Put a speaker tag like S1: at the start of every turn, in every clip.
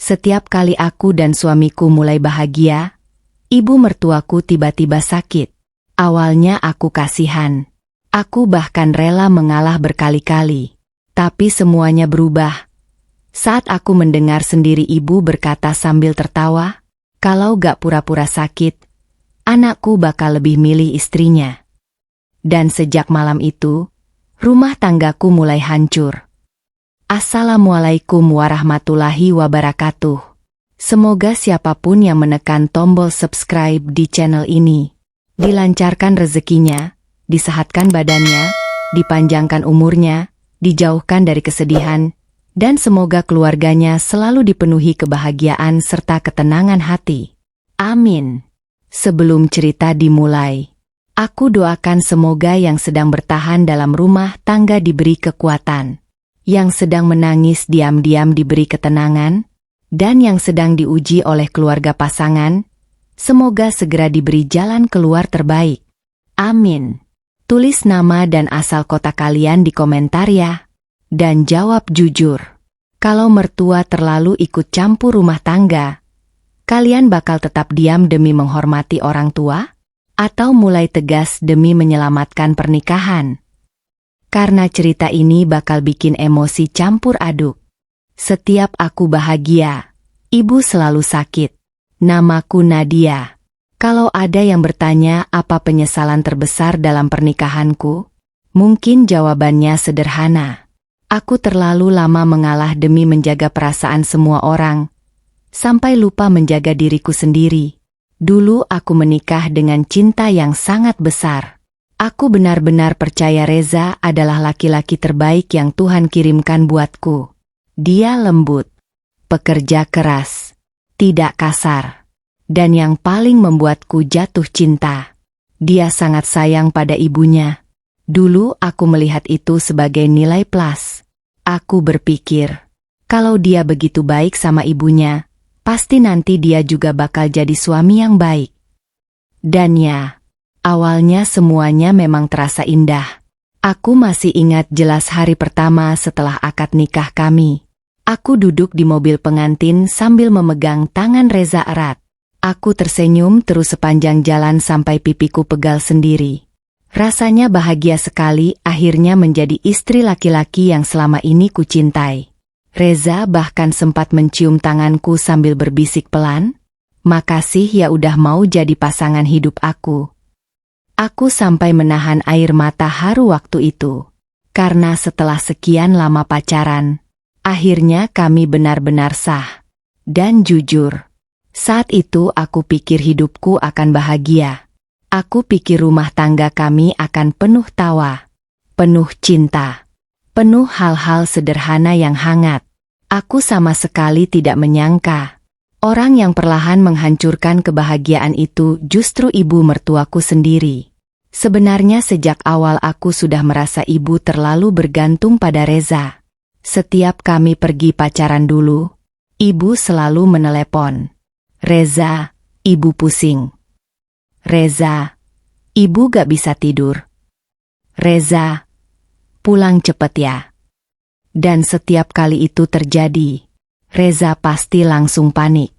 S1: Setiap kali aku dan suamiku mulai bahagia, ibu mertuaku tiba-tiba sakit. Awalnya aku kasihan. Aku bahkan rela mengalah berkali-kali. Tapi semuanya berubah saat aku mendengar sendiri ibu berkata sambil tertawa, "Kalau gak pura-pura sakit, anakku bakal lebih milih istrinya." Dan sejak malam itu, rumah tanggaku mulai hancur. Assalamualaikum warahmatullahi wabarakatuh. Semoga siapapun yang menekan tombol subscribe di channel ini, dilancarkan rezekinya, disehatkan badannya, dipanjangkan umurnya, dijauhkan dari kesedihan, dan semoga keluarganya selalu dipenuhi kebahagiaan serta ketenangan hati. Amin. Sebelum cerita dimulai, aku doakan semoga yang sedang bertahan dalam rumah tangga diberi kekuatan, yang sedang menangis diam-diam diberi ketenangan, dan yang sedang diuji oleh keluarga pasangan, semoga segera diberi jalan keluar terbaik. Amin. Tulis nama dan asal kota kalian di komentar ya. Dan jawab jujur. Kalau mertua terlalu ikut campur rumah tangga, kalian bakal tetap diam demi menghormati orang tua? Atau mulai tegas demi menyelamatkan pernikahan? Karena cerita ini bakal bikin emosi campur aduk. Setiap aku bahagia, ibu selalu sakit. Namaku Nadia. Kalau ada yang bertanya apa penyesalan terbesar dalam pernikahanku, mungkin jawabannya sederhana. Aku terlalu lama mengalah demi menjaga perasaan semua orang, sampai lupa menjaga diriku sendiri. Dulu aku menikah dengan cinta yang sangat besar. Aku benar-benar percaya Reza adalah laki-laki terbaik yang Tuhan kirimkan buatku. Dia lembut, pekerja keras, tidak kasar, dan yang paling membuatku jatuh cinta, dia sangat sayang pada ibunya. Dulu aku melihat itu sebagai nilai plus. Aku berpikir, kalau dia begitu baik sama ibunya, pasti nanti dia juga bakal jadi suami yang baik. Dan ya, awalnya semuanya memang terasa indah. Aku masih ingat jelas hari pertama setelah akad nikah kami. Aku duduk di mobil pengantin sambil memegang tangan Reza erat. Aku tersenyum terus sepanjang jalan sampai pipiku pegal sendiri. Rasanya bahagia sekali akhirnya menjadi istri laki-laki yang selama ini kucintai. Reza bahkan sempat mencium tanganku sambil berbisik pelan, "Makasih ya udah mau jadi pasangan hidup aku." Aku sampai menahan air mata haru waktu itu. Karena setelah sekian lama pacaran, akhirnya kami benar-benar sah. Dan jujur, saat itu aku pikir hidupku akan bahagia. Aku pikir rumah tangga kami akan penuh tawa, penuh cinta, penuh hal-hal sederhana yang hangat. Aku sama sekali tidak menyangka, orang yang perlahan menghancurkan kebahagiaan itu justru ibu mertuaku sendiri. Sebenarnya sejak awal aku sudah merasa ibu terlalu bergantung pada Reza. Setiap kami pergi pacaran dulu, ibu selalu menelepon. "Reza, ibu pusing. Reza, ibu gak bisa tidur. Reza, pulang cepet ya." Dan setiap kali itu terjadi, Reza pasti langsung panik.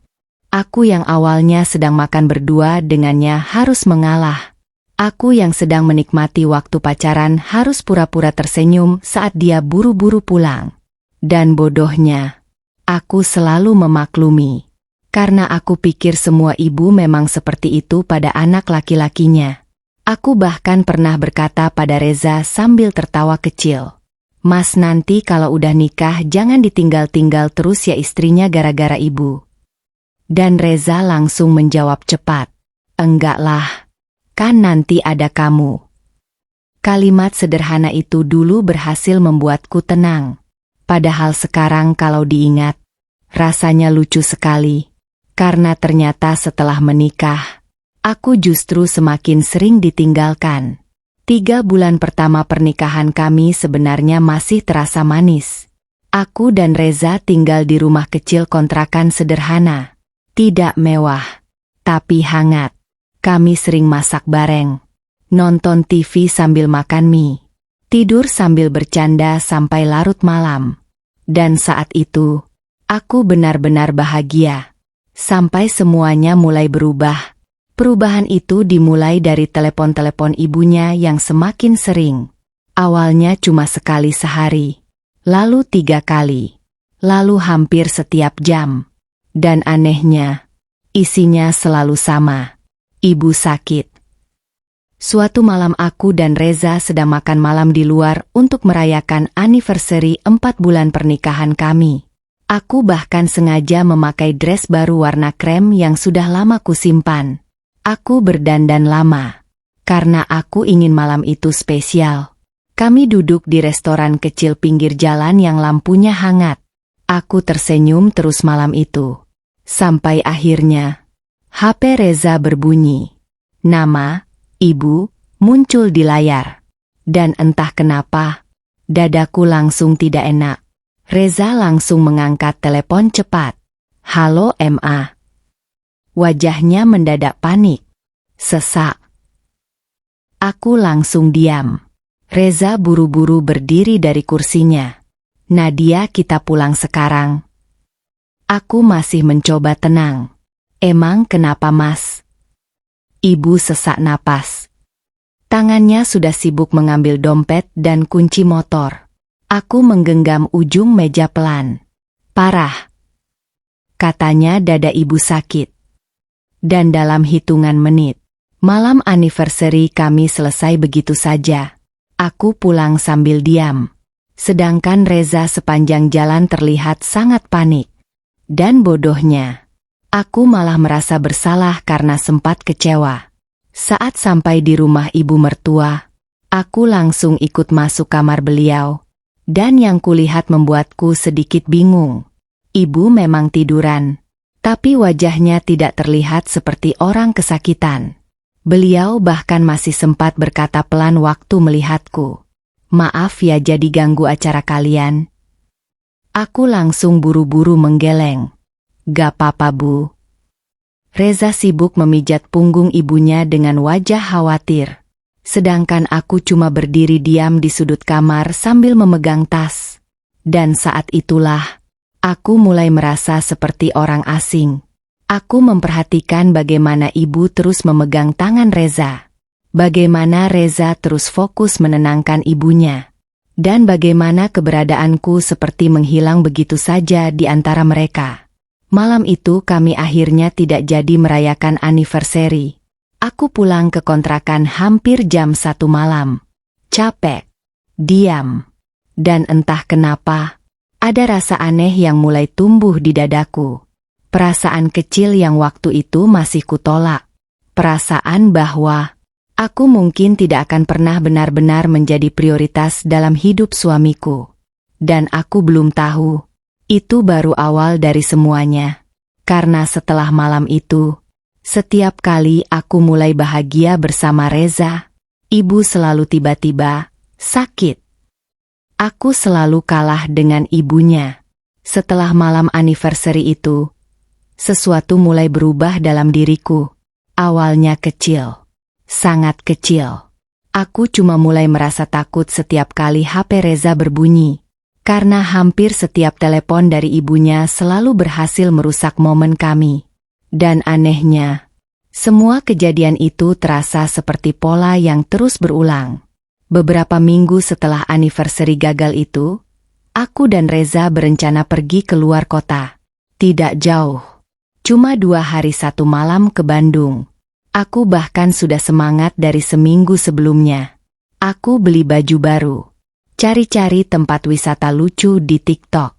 S1: Aku yang awalnya sedang makan berdua dengannya harus mengalah. Aku yang sedang menikmati waktu pacaran harus pura-pura tersenyum saat dia buru-buru pulang. Dan bodohnya, aku selalu memaklumi. Karena aku pikir semua ibu memang seperti itu pada anak laki-lakinya. Aku bahkan pernah berkata pada Reza sambil tertawa kecil, "Mas, nanti kalau udah nikah jangan ditinggal-tinggal terus ya istrinya gara-gara ibu." Dan Reza langsung menjawab cepat, "Enggak lah, kan nanti ada kamu." Kalimat sederhana itu dulu berhasil membuatku tenang. Padahal sekarang kalau diingat, rasanya lucu sekali. Karena ternyata setelah menikah, aku justru semakin sering ditinggalkan. 3 bulan pertama pernikahan kami sebenarnya masih terasa manis. Aku dan Reza tinggal di rumah kecil kontrakan sederhana. Tidak mewah, tapi hangat. Kami sering masak bareng, nonton TV sambil makan mie, tidur sambil bercanda sampai larut malam. Dan saat itu, Aku benar-benar bahagia. Sampai semuanya mulai berubah. Perubahan itu dimulai dari telepon-telepon ibunya yang semakin sering. Awalnya cuma sekali sehari, lalu 3 kali, lalu hampir setiap jam. Dan anehnya, isinya selalu sama. Ibu sakit. Suatu malam aku dan Reza sedang makan malam di luar untuk merayakan anniversary 4 bulan pernikahan kami. Aku bahkan sengaja memakai dress baru warna krem yang sudah lama kusimpan. Aku berdandan lama, karena aku ingin malam itu spesial. Kami duduk di restoran kecil pinggir jalan yang lampunya hangat. Aku tersenyum terus malam itu. Sampai akhirnya, HP Reza berbunyi. Nama, Ibu, muncul di layar. Dan entah kenapa, dadaku langsung tidak enak. Reza langsung mengangkat telepon cepat. Halo Ma. Wajahnya mendadak panik. Sesak. Aku langsung diam. Reza buru-buru berdiri dari kursinya. Nadia, kita pulang sekarang. Aku masih mencoba tenang. Emang kenapa, Mas? Ibu sesak napas. Tangannya sudah sibuk mengambil dompet dan kunci motor. Aku menggenggam ujung meja pelan. Parah. Katanya dada ibu sakit. Dan dalam hitungan menit, malam anniversary kami selesai begitu saja. Aku pulang sambil diam. Sedangkan Reza sepanjang jalan terlihat sangat panik. Dan bodohnya, aku malah merasa bersalah karena sempat kecewa. Saat sampai di rumah ibu mertua, aku langsung ikut masuk kamar beliau. Dan yang kulihat membuatku sedikit bingung. Ibu memang tiduran, tapi wajahnya tidak terlihat seperti orang kesakitan. Beliau bahkan masih sempat berkata pelan waktu melihatku. Maaf ya jadi ganggu acara kalian. Aku langsung buru-buru menggeleng. Gak apa-apa, Bu. Reza sibuk memijat punggung ibunya dengan wajah khawatir. Sedangkan aku cuma berdiri diam di sudut kamar sambil memegang tas. Dan saat itulah, aku mulai merasa seperti orang asing. Aku memperhatikan bagaimana ibu terus memegang tangan Reza. Bagaimana Reza terus fokus menenangkan ibunya. Dan bagaimana keberadaanku seperti menghilang begitu saja di antara mereka. Malam itu kami akhirnya tidak jadi merayakan anniversary. Aku pulang ke kontrakan hampir jam 1 malam. Capek. Diam. Dan entah kenapa, ada rasa aneh yang mulai tumbuh di dadaku. Perasaan kecil yang waktu itu masih kutolak. Perasaan bahwa aku mungkin tidak akan pernah benar-benar menjadi prioritas dalam hidup suamiku. Dan aku belum tahu, itu baru awal dari semuanya. Karena setelah malam itu, setiap kali aku mulai bahagia bersama Reza, ibu selalu tiba-tiba sakit. Aku selalu kalah dengan ibunya. Setelah malam anniversary itu, sesuatu mulai berubah dalam diriku. Awalnya kecil. Sangat kecil. Aku cuma mulai merasa takut setiap kali HP Reza berbunyi. Karena hampir setiap telepon dari ibunya selalu berhasil merusak momen kami. Dan anehnya, semua kejadian itu terasa seperti pola yang terus berulang. Beberapa minggu setelah anniversary gagal itu, aku dan Reza berencana pergi keluar kota. Tidak jauh. Cuma 2 hari 1 malam ke Bandung. Aku bahkan sudah semangat dari seminggu sebelumnya. Aku beli baju baru. Cari-cari tempat wisata lucu di TikTok.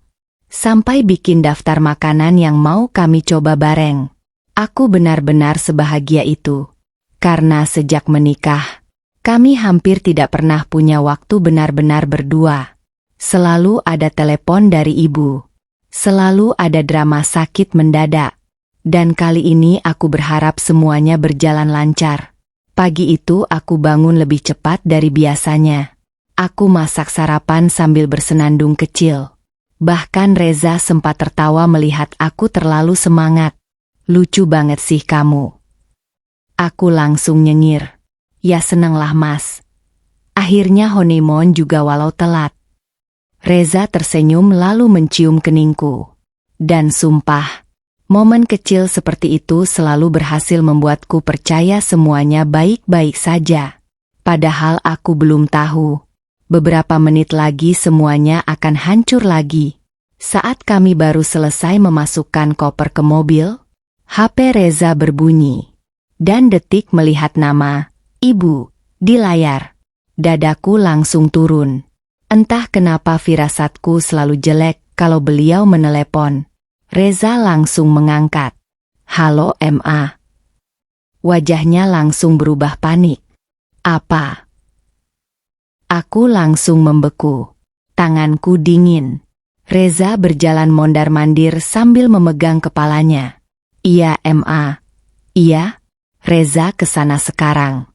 S1: Sampai bikin daftar makanan yang mau kami coba bareng. Aku benar-benar sebahagia itu. Karena sejak menikah, kami hampir tidak pernah punya waktu benar-benar berdua. Selalu ada telepon dari ibu. Selalu ada drama sakit mendadak. Dan kali ini aku berharap semuanya berjalan lancar. Pagi itu aku bangun lebih cepat dari biasanya. Aku masak sarapan sambil bersenandung kecil. Bahkan Reza sempat tertawa melihat aku terlalu semangat. Lucu banget sih kamu. Aku langsung nyengir. Ya senanglah Mas. Akhirnya honeymoon juga walau telat. Reza tersenyum lalu mencium keningku. Dan sumpah, momen kecil seperti itu selalu berhasil membuatku percaya semuanya baik-baik saja. Padahal aku belum tahu, beberapa menit lagi semuanya akan hancur lagi. Saat kami baru selesai memasukkan koper ke mobil, HP Reza berbunyi. Dan detik melihat nama Ibu di layar, dadaku langsung turun. Entah kenapa firasatku selalu jelek kalau beliau menelepon. Reza langsung mengangkat. "Halo Ma." Wajahnya langsung berubah panik. "Apa?" Aku langsung membeku. Tanganku dingin. Reza berjalan mondar-mandir sambil memegang kepalanya. "Iya Ma." "Iya." "Reza kesana sekarang."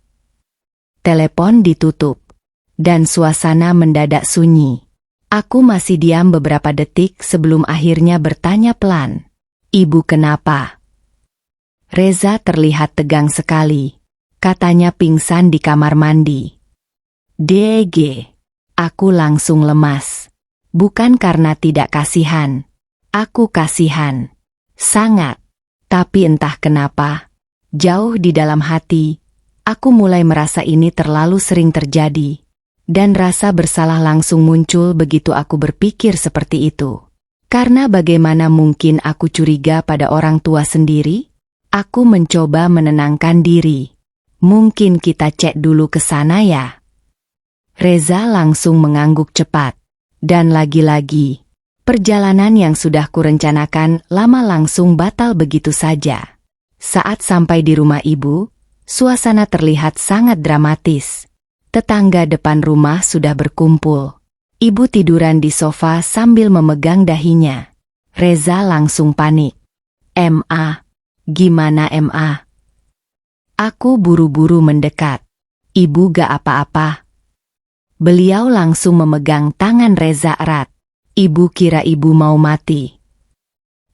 S1: Telepon ditutup. Dan suasana mendadak sunyi. Aku masih diam beberapa detik sebelum akhirnya bertanya pelan. "Ibu kenapa?" Reza terlihat tegang sekali. Katanya pingsan di kamar mandi. DG. Aku langsung lemas. Bukan karena tidak kasihan. Aku kasihan. Sangat. Tapi entah kenapa, jauh di dalam hati, aku mulai merasa ini terlalu sering terjadi. Dan rasa bersalah langsung muncul begitu aku berpikir seperti itu. Karena bagaimana mungkin aku curiga pada orang tua sendiri? Aku mencoba menenangkan diri. "Mungkin kita cek dulu ke sana ya?" Reza langsung mengangguk cepat. Dan lagi-lagi, perjalanan yang sudah kurencanakan lama langsung batal begitu saja. Saat sampai di rumah ibu, suasana terlihat sangat dramatis. Tetangga depan rumah sudah berkumpul. Ibu tiduran di sofa sambil memegang dahinya. Reza langsung panik. "Ma, gimana Ma?" Aku buru-buru mendekat. "Ibu gak apa-apa." Beliau langsung memegang tangan Reza erat. "Ibu kira ibu mau mati."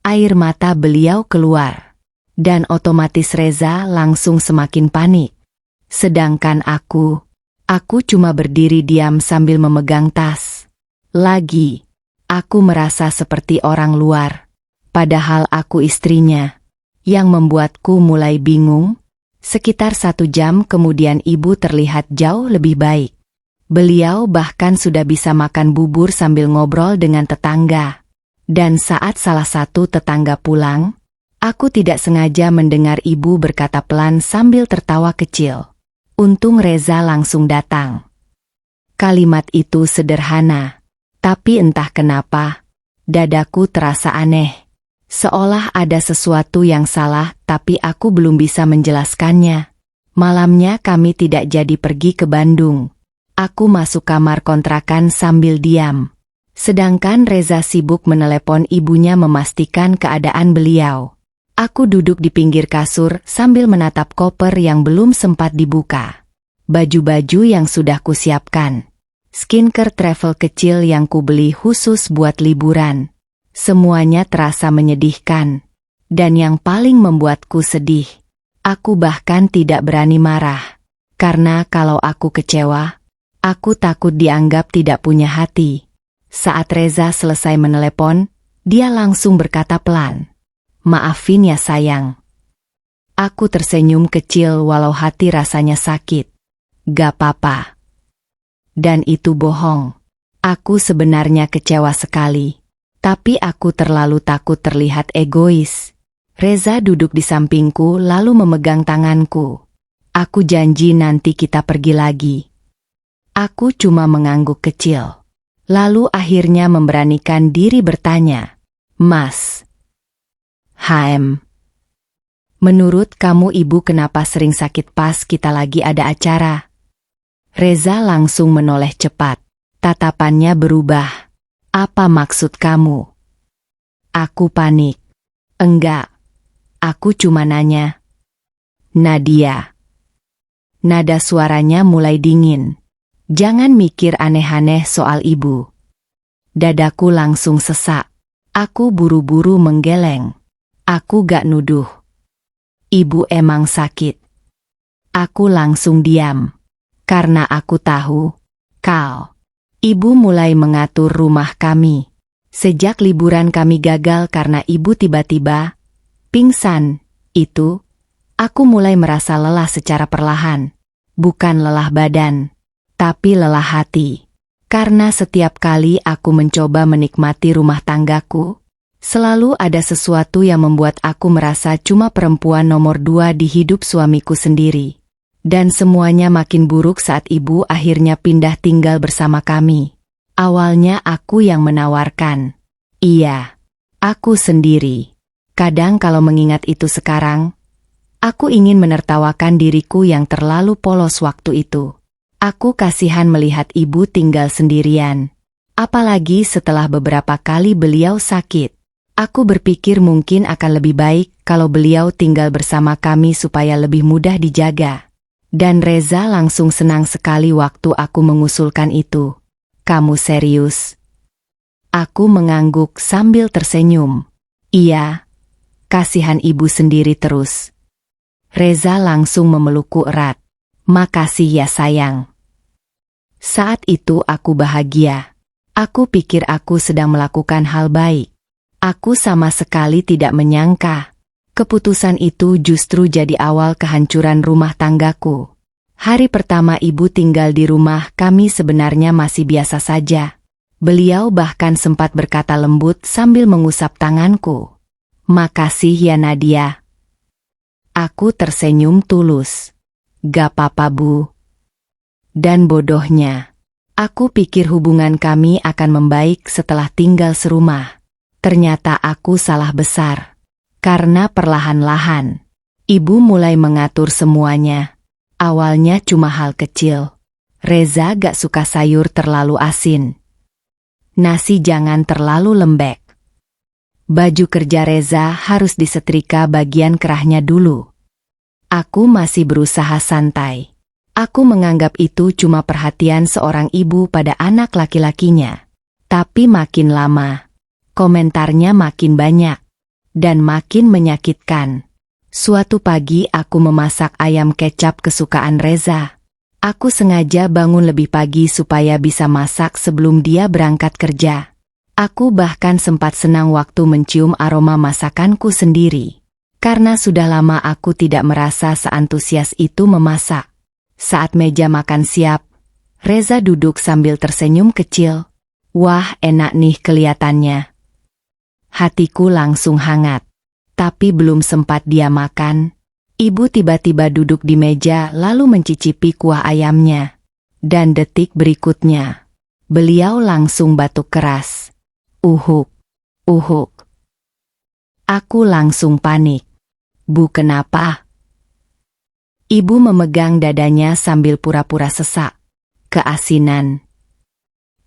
S1: Air mata beliau keluar. Dan otomatis Reza langsung semakin panik. Sedangkan aku cuma berdiri diam sambil memegang tas. Lagi, aku merasa seperti orang luar. Padahal aku istrinya. Yang membuatku mulai bingung. Sekitar 1 jam kemudian ibu terlihat jauh lebih baik. Beliau bahkan sudah bisa makan bubur sambil ngobrol dengan tetangga. Dan saat salah satu tetangga pulang, aku tidak sengaja mendengar ibu berkata pelan sambil tertawa kecil. "Untung Reza langsung datang." Kalimat itu sederhana, tapi entah kenapa, dadaku terasa aneh. Seolah ada sesuatu yang salah tapi aku belum bisa menjelaskannya. Malamnya kami tidak jadi pergi ke Bandung. Aku masuk kamar kontrakan sambil diam. Sedangkan Reza sibuk menelepon ibunya memastikan keadaan beliau. Aku duduk di pinggir kasur sambil menatap koper yang belum sempat dibuka. Baju-baju yang sudah kusiapkan. Skincare travel kecil yang kubeli khusus buat liburan. Semuanya terasa menyedihkan. Dan yang paling membuatku sedih, aku bahkan tidak berani marah. Karena kalau aku kecewa, aku takut dianggap tidak punya hati. Saat Reza selesai menelepon, dia langsung berkata pelan, "Maafin ya sayang." Aku tersenyum kecil walau hati rasanya sakit. "Gak apa-apa." Dan itu bohong. Aku sebenarnya kecewa sekali. Tapi aku terlalu takut terlihat egois. Reza duduk di sampingku lalu memegang tanganku. "Aku janji nanti kita pergi lagi." Aku cuma mengangguk kecil. Lalu akhirnya memberanikan diri bertanya, "Mas, menurut kamu ibu kenapa sering sakit pas kita lagi ada acara?" Reza langsung menoleh cepat. Tatapannya berubah. "Apa maksud kamu?" Aku panik. "Enggak. Aku cuma nanya." "Nadia." Nada suaranya mulai dingin. "Jangan mikir aneh-aneh soal ibu." Dadaku langsung sesak. Aku buru-buru menggeleng. "Aku gak nuduh. Ibu emang sakit." Aku langsung diam. Karena aku tahu, ibu mulai mengatur rumah kami. Sejak liburan kami gagal karena ibu tiba-tiba pingsan, aku mulai merasa lelah secara perlahan. Bukan lelah badan, tapi lelah hati. Karena setiap kali aku mencoba menikmati rumah tanggaku, selalu ada sesuatu yang membuat aku merasa cuma perempuan nomor 2 di hidup suamiku sendiri. Dan semuanya makin buruk saat ibu akhirnya pindah tinggal bersama kami. Awalnya aku yang menawarkan. Iya, aku sendiri. Kadang kalau mengingat itu sekarang, aku ingin menertawakan diriku yang terlalu polos waktu itu. Aku kasihan melihat ibu tinggal sendirian. Apalagi setelah beberapa kali beliau sakit. Aku berpikir mungkin akan lebih baik kalau beliau tinggal bersama kami supaya lebih mudah dijaga. Dan Reza langsung senang sekali waktu aku mengusulkan itu. Kamu serius? Aku mengangguk sambil tersenyum. Iya, kasihan ibu sendiri terus. Reza langsung memelukku erat. Makasih ya sayang. Saat itu aku bahagia. Aku pikir aku sedang melakukan hal baik. Aku sama sekali tidak menyangka. Keputusan itu justru jadi awal kehancuran rumah tanggaku. Hari pertama ibu tinggal di rumah kami sebenarnya masih biasa saja. Beliau bahkan sempat berkata lembut sambil mengusap tanganku. Makasih ya Nadia. Aku tersenyum tulus. Gak apa-apa Bu. Dan bodohnya, aku pikir hubungan kami akan membaik setelah tinggal serumah. Ternyata aku salah besar. Karena perlahan-lahan, ibu mulai mengatur semuanya. Awalnya cuma hal kecil. Reza gak suka sayur terlalu asin. Nasi jangan terlalu lembek. Baju kerja Reza harus disetrika bagian kerahnya dulu. Aku masih berusaha santai. Aku menganggap itu cuma perhatian seorang ibu pada anak laki-lakinya. Tapi makin lama, komentarnya makin banyak. Dan makin menyakitkan. Suatu pagi aku memasak ayam kecap kesukaan Reza. Aku sengaja bangun lebih pagi supaya bisa masak sebelum dia berangkat kerja. Aku bahkan sempat senang waktu mencium aroma masakanku sendiri. Karena sudah lama aku tidak merasa seantusias itu memasak. Saat meja makan siap, Reza duduk sambil tersenyum kecil. Wah, enak nih kelihatannya. Hatiku langsung hangat. Tapi belum sempat dia makan, ibu tiba-tiba duduk di meja lalu mencicipi kuah ayamnya. Dan detik berikutnya, beliau langsung batuk keras. Uhuk, uhuk. Aku langsung panik. Bu, kenapa? Ibu memegang dadanya sambil pura-pura sesak. Keasinan.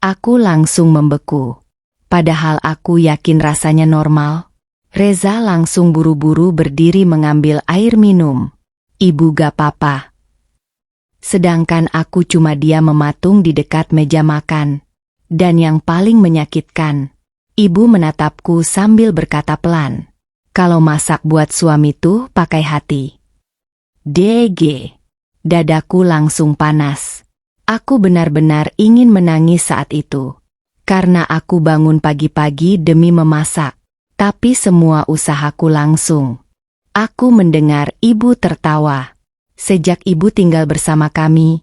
S1: Aku langsung membeku. Padahal aku yakin rasanya normal. Reza langsung buru-buru berdiri mengambil air minum. Ibu gak apa-apa. Sedangkan aku cuma diam mematung di dekat meja makan. Dan yang paling menyakitkan, ibu menatapku sambil berkata pelan. Kalau masak buat suami tuh pakai hati. DG. Dadaku langsung panas. Aku benar-benar ingin menangis saat itu. Karena aku bangun pagi-pagi demi memasak. Tapi semua usahaku langsung. Aku mendengar ibu tertawa. Sejak ibu tinggal bersama kami,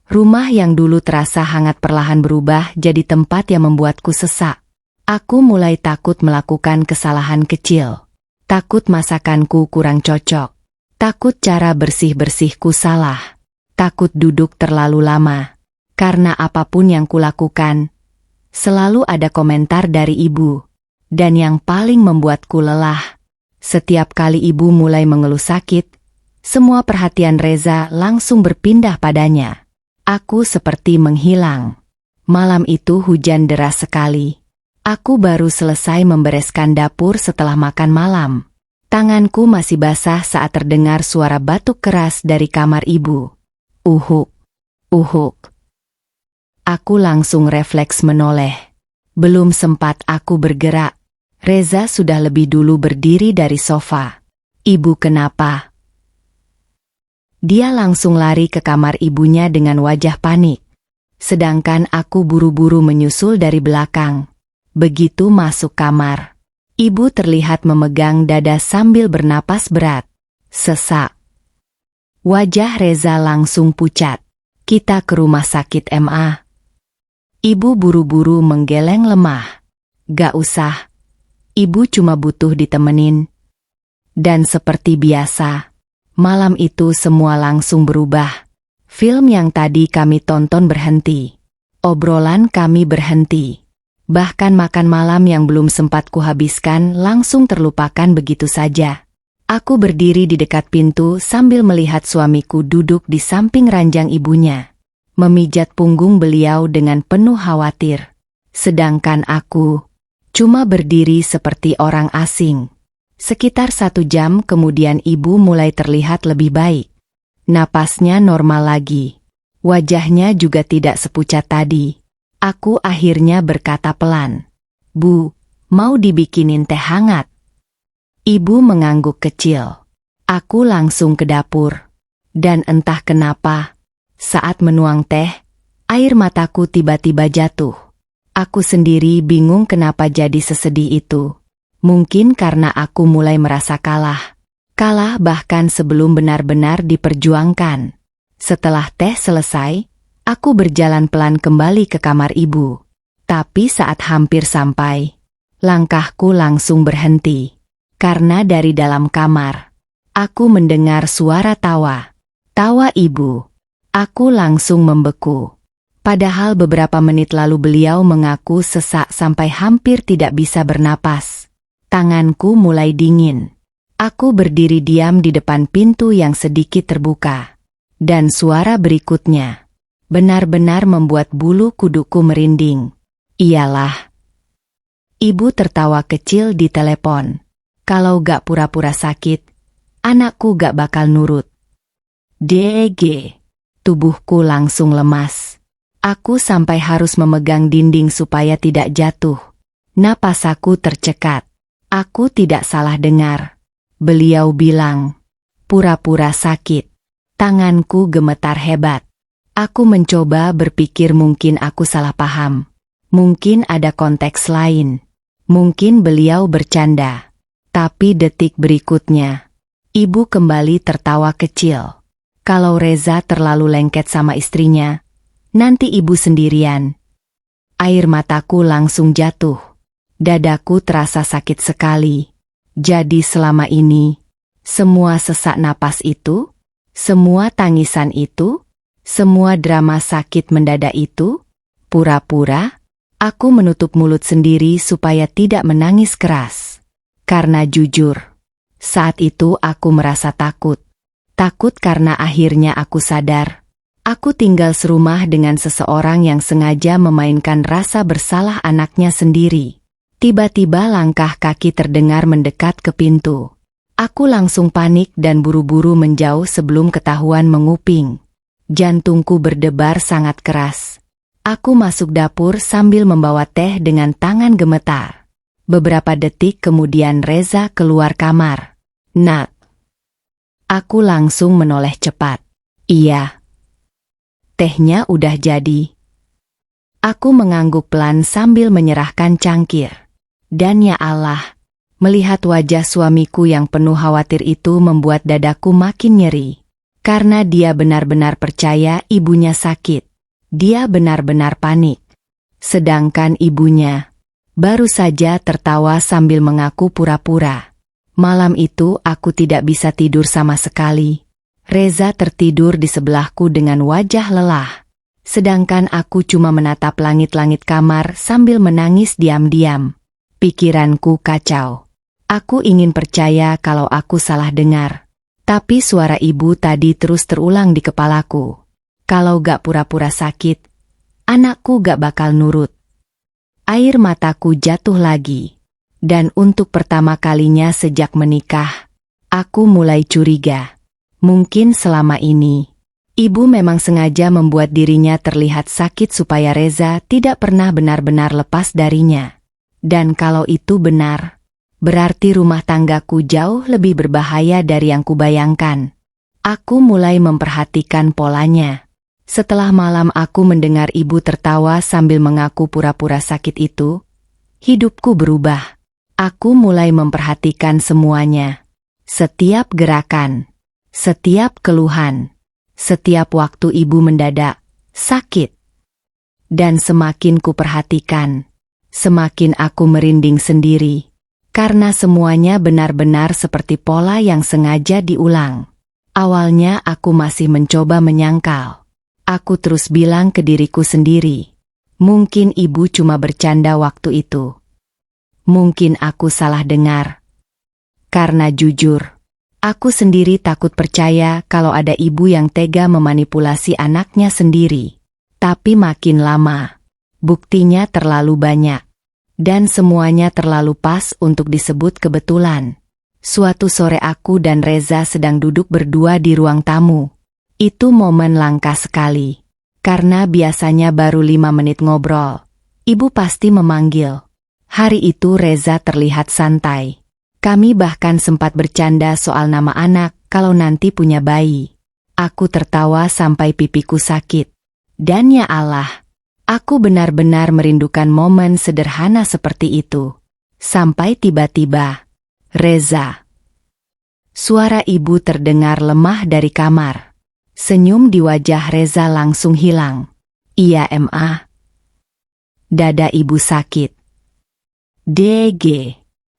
S1: rumah yang dulu terasa hangat perlahan berubah jadi tempat yang membuatku sesak. Aku mulai takut melakukan kesalahan kecil. Takut masakanku kurang cocok. Takut cara bersih-bersihku salah. Takut duduk terlalu lama. Karena apapun yang kulakukan, selalu ada komentar dari ibu. Dan yang paling membuatku lelah, setiap kali ibu mulai mengeluh sakit, semua perhatian Reza langsung berpindah padanya. Aku seperti menghilang. Malam itu hujan deras sekali. Aku baru selesai membereskan dapur setelah makan malam. Tanganku masih basah saat terdengar suara batuk keras dari kamar ibu. Uhuk, uhuk. Aku langsung refleks menoleh. Belum sempat aku bergerak, Reza sudah lebih dulu berdiri dari sofa. Ibu kenapa? Dia langsung lari ke kamar ibunya dengan wajah panik. Sedangkan aku buru-buru menyusul dari belakang. Begitu masuk kamar, ibu terlihat memegang dada sambil bernapas berat. Sesak. Wajah Reza langsung pucat. Kita ke rumah sakit MA. Ibu buru-buru menggeleng lemah. Gak usah. Ibu cuma butuh ditemenin. Dan seperti biasa, malam itu semua langsung berubah. Film yang tadi kami tonton berhenti. Obrolan kami berhenti. Bahkan makan malam yang belum sempat kuhabiskan langsung terlupakan begitu saja. Aku berdiri di dekat pintu sambil melihat suamiku duduk di samping ranjang ibunya, memijat punggung beliau dengan penuh khawatir. Sedangkan aku cuma berdiri seperti orang asing. Sekitar 1 jam kemudian ibu mulai terlihat lebih baik. Napasnya normal lagi. Wajahnya juga tidak sepucat tadi. Aku akhirnya berkata pelan, "Bu, mau dibikinin teh hangat?" Ibu mengangguk kecil. Aku langsung ke dapur. Dan entah kenapa, saat menuang teh, air mataku tiba-tiba jatuh. Aku sendiri bingung kenapa jadi sesedih itu. Mungkin karena aku mulai merasa kalah. Kalah bahkan sebelum benar-benar diperjuangkan. Setelah teh selesai, aku berjalan pelan kembali ke kamar ibu. Tapi saat hampir sampai, langkahku langsung berhenti. Karena dari dalam kamar, aku mendengar suara tawa. Tawa ibu. Aku langsung membeku. Padahal beberapa menit lalu beliau mengaku sesak sampai hampir tidak bisa bernapas. Tanganku mulai dingin. Aku berdiri diam di depan pintu yang sedikit terbuka. Dan suara berikutnya benar-benar membuat bulu kuduku merinding. Iyalah. Ibu tertawa kecil di telepon. Kalau gak pura-pura sakit, anakku gak bakal nurut. DG. Tubuhku langsung lemas. Aku sampai harus memegang dinding supaya tidak jatuh. Napasaku tercekat. Aku tidak salah dengar. Beliau bilang, pura-pura sakit. Tanganku gemetar hebat. Aku mencoba berpikir mungkin aku salah paham. Mungkin ada konteks lain. Mungkin beliau bercanda. Tapi detik berikutnya, ibu kembali tertawa kecil. Kalau Reza terlalu lengket sama istrinya, nanti ibu sendirian. Air mataku langsung jatuh. Dadaku terasa sakit sekali. Jadi selama ini, semua sesak napas itu, semua tangisan itu, semua drama sakit mendadak itu, pura-pura, aku menutup mulut sendiri supaya tidak menangis keras. Karena jujur, saat itu aku merasa takut. Takut karena akhirnya aku sadar, aku tinggal serumah dengan seseorang yang sengaja memainkan rasa bersalah anaknya sendiri. Tiba-tiba langkah kaki terdengar mendekat ke pintu. Aku langsung panik dan buru-buru menjauh sebelum ketahuan menguping. Jantungku berdebar sangat keras. Aku masuk dapur sambil membawa teh dengan tangan gemetar. Beberapa detik kemudian Reza keluar kamar. "Nak." Aku langsung menoleh cepat. "Iya." "Tehnya udah jadi." Aku mengangguk pelan sambil menyerahkan cangkir. Dan ya Allah, melihat wajah suamiku yang penuh khawatir itu membuat dadaku makin nyeri. Karena dia benar-benar percaya ibunya sakit. Dia benar-benar panik. Sedangkan ibunya baru saja tertawa sambil mengaku pura-pura. Malam itu aku tidak bisa tidur sama sekali. Reza tertidur di sebelahku dengan wajah lelah. Sedangkan aku cuma menatap langit-langit kamar sambil menangis diam-diam. Pikiranku kacau. Aku ingin percaya kalau aku salah dengar. Tapi suara ibu tadi terus terulang di kepalaku. Kalau gak pura-pura sakit, anakku gak bakal nurut. Air mataku jatuh lagi. Dan untuk pertama kalinya sejak menikah, aku mulai curiga. Mungkin selama ini, ibu memang sengaja membuat dirinya terlihat sakit supaya Reza tidak pernah benar-benar lepas darinya. Dan kalau itu benar, berarti rumah tanggaku jauh lebih berbahaya dari yang kubayangkan. Aku mulai memperhatikan polanya. Setelah malam aku mendengar ibu tertawa sambil mengaku pura-pura sakit itu, Hidupku berubah. Aku mulai memperhatikan semuanya. Setiap gerakan, setiap keluhan, setiap waktu ibu mendadak sakit. Dan semakin ku perhatikan, semakin aku merinding sendiri. Karena semuanya benar-benar seperti pola yang sengaja diulang. Awalnya aku masih mencoba menyangkal. Aku terus bilang ke diriku sendiri, mungkin ibu cuma bercanda waktu itu. Mungkin aku salah dengar. Karena jujur, aku sendiri takut percaya kalau ada ibu yang tega memanipulasi anaknya sendiri. Tapi makin lama, buktinya terlalu banyak. Dan semuanya terlalu pas untuk disebut kebetulan. Suatu sore aku dan Reza sedang duduk berdua di ruang tamu. Itu momen langka sekali. Karena biasanya baru 5 menit ngobrol, ibu pasti memanggil. Hari itu Reza terlihat santai. Kami bahkan sempat bercanda soal nama anak kalau nanti punya bayi. Aku tertawa sampai pipiku sakit. Dan ya Allah, aku benar-benar merindukan momen sederhana seperti itu. Sampai tiba-tiba, Reza. Suara ibu terdengar lemah dari kamar. Senyum di wajah Reza langsung hilang. Iya Ma. Dada ibu sakit. DG.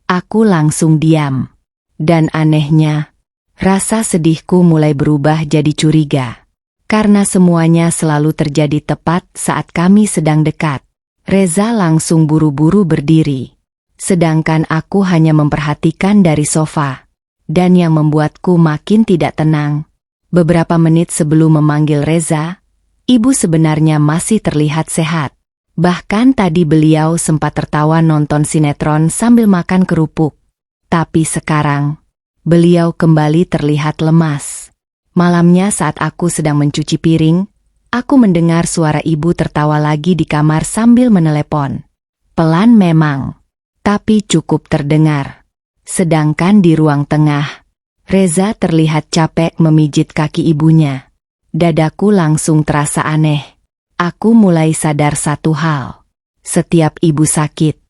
S1: Aku langsung diam. Dan anehnya, rasa sedihku mulai berubah jadi curiga. Karena semuanya selalu terjadi tepat saat kami sedang dekat. Reza langsung buru-buru berdiri. Sedangkan aku hanya memperhatikan dari sofa. Dan yang membuatku makin tidak tenang. Beberapa menit sebelum memanggil Reza, ibu sebenarnya masih terlihat sehat. Bahkan tadi beliau sempat tertawa nonton sinetron sambil makan kerupuk. Tapi sekarang, beliau kembali terlihat lemas. Malamnya saat aku sedang mencuci piring, aku mendengar suara ibu tertawa lagi di kamar sambil menelepon. Pelan memang, tapi cukup terdengar. Sedangkan di ruang tengah, Reza terlihat capek memijit kaki ibunya. Dadaku langsung terasa aneh. Aku mulai sadar satu hal. Setiap ibu sakit,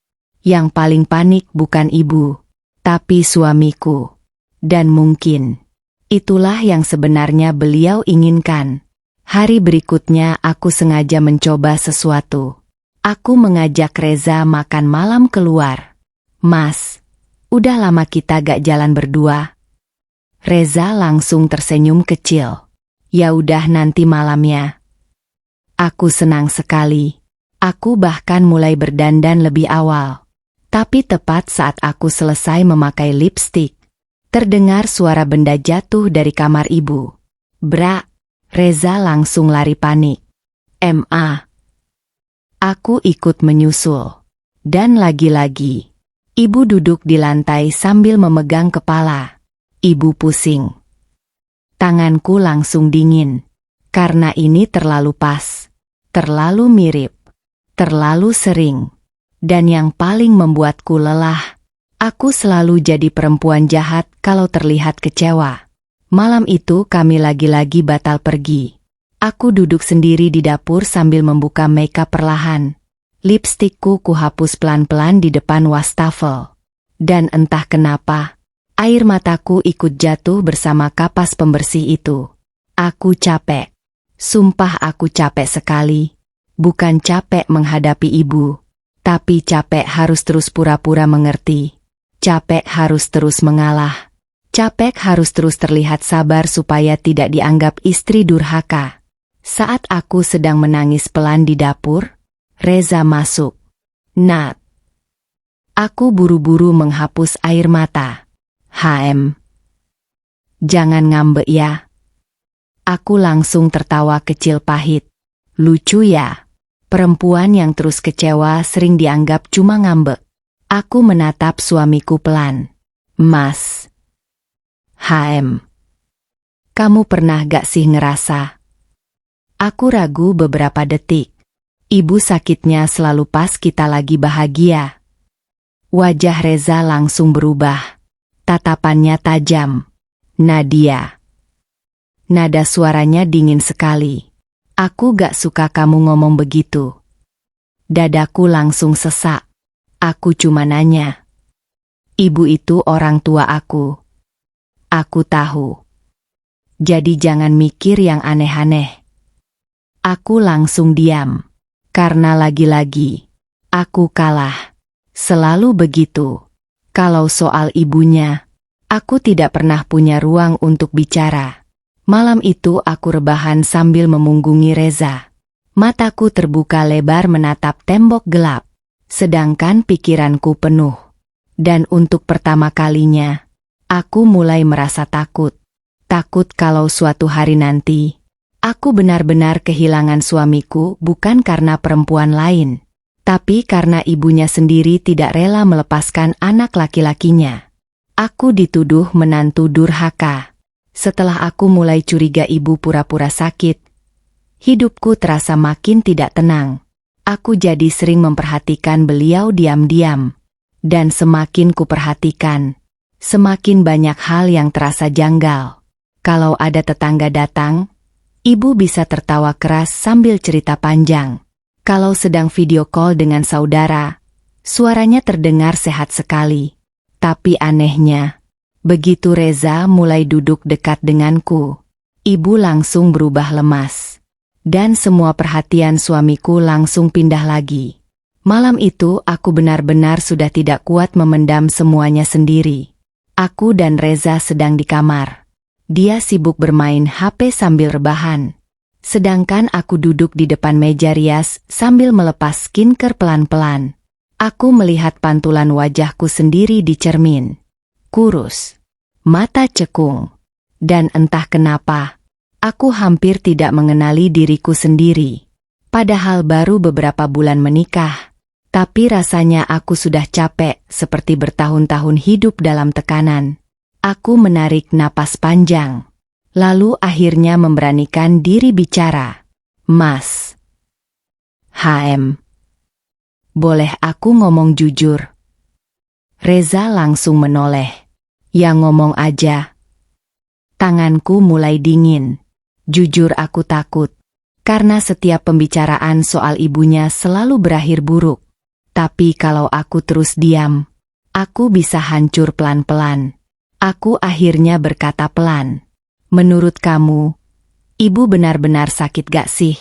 S1: yang paling panik bukan ibu, tapi suamiku. Dan mungkin itulah yang sebenarnya beliau inginkan. Hari berikutnya aku sengaja mencoba sesuatu. Aku mengajak Reza makan malam keluar. Mas, udah lama kita gak jalan berdua. Reza langsung tersenyum kecil. Ya udah nanti malamnya. Aku senang sekali. Aku bahkan mulai berdandan lebih awal. Tapi tepat saat aku selesai memakai lipstik, terdengar suara benda jatuh dari kamar ibu. Bra, Reza langsung lari panik. Ma. Aku ikut menyusul. Dan lagi-lagi, ibu duduk di lantai sambil memegang kepala. Ibu pusing. Tanganku langsung dingin. Karena ini terlalu pas. Terlalu mirip. Terlalu sering. Dan yang paling membuatku lelah, aku selalu jadi perempuan jahat kalau terlihat kecewa. Malam itu kami lagi-lagi batal pergi. Aku duduk sendiri di dapur sambil membuka makeup perlahan. Lipstikku kuhapus pelan-pelan di depan wastafel. Dan entah kenapa, air mataku ikut jatuh bersama kapas pembersih itu. Aku capek. Sumpah aku capek sekali. Bukan capek menghadapi ibu. Tapi capek harus terus pura-pura mengerti. Capek harus terus mengalah. Capek harus terus terlihat sabar supaya tidak dianggap istri durhaka. Saat aku sedang menangis pelan di dapur, Reza masuk. Nat. Aku buru-buru menghapus air mata. Jangan ngambek ya. Aku langsung tertawa kecil pahit. Lucu ya. Perempuan yang terus kecewa sering dianggap cuma ngambek. Aku menatap suamiku pelan. Mas. Kamu pernah gak sih ngerasa? Aku ragu beberapa detik. Ibu sakitnya selalu pas kita lagi bahagia. Wajah Reza langsung berubah. Tatapannya tajam. Nadia. Nada suaranya dingin sekali. Aku gak suka kamu ngomong begitu. Dadaku langsung sesak. Aku cuma nanya. Ibu itu orang tua aku. Aku tahu. Jadi jangan mikir yang aneh-aneh. Aku langsung diam. Karena lagi-lagi, aku kalah. Selalu begitu. Kalau soal ibunya, aku tidak pernah punya ruang untuk bicara. Malam itu aku rebahan sambil memunggungi Reza. Mataku terbuka lebar menatap tembok gelap. Sedangkan pikiranku penuh. Dan untuk pertama kalinya, aku mulai merasa takut. Takut kalau suatu hari nanti, aku benar-benar kehilangan suamiku bukan karena perempuan lain, tapi karena ibunya sendiri tidak rela melepaskan anak laki-lakinya. Aku dituduh menantu durhaka. Setelah aku mulai curiga ibu pura-pura sakit, hidupku terasa makin tidak tenang. Aku jadi sering memperhatikan beliau diam-diam. Dan semakin kuperhatikan, semakin banyak hal yang terasa janggal. Kalau ada tetangga datang, ibu bisa tertawa keras sambil cerita panjang. Kalau sedang video call dengan saudara, suaranya terdengar sehat sekali. Tapi anehnya, begitu Reza mulai duduk dekat denganku, ibu langsung berubah lemas. Dan semua perhatian suamiku langsung pindah lagi. Malam itu aku benar-benar sudah tidak kuat memendam semuanya sendiri. Aku dan Reza sedang di kamar. Dia sibuk bermain HP sambil rebahan. Sedangkan aku duduk di depan meja rias sambil melepas skincare pelan-pelan. Aku melihat pantulan wajahku sendiri di cermin. Kurus. Mata cekung. Dan entah kenapa, aku hampir tidak mengenali diriku sendiri. Padahal baru beberapa bulan menikah. Tapi rasanya aku sudah capek seperti bertahun-tahun hidup dalam tekanan. Aku menarik napas panjang. Lalu akhirnya memberanikan diri bicara. Mas. HM. Boleh aku ngomong jujur? Reza langsung menoleh. Ya ngomong aja. Tanganku mulai dingin. Jujur aku takut. Karena setiap pembicaraan soal ibunya selalu berakhir buruk. Tapi kalau aku terus diam, aku bisa hancur pelan-pelan. Aku akhirnya berkata pelan. Menurut kamu, ibu benar-benar sakit gak sih?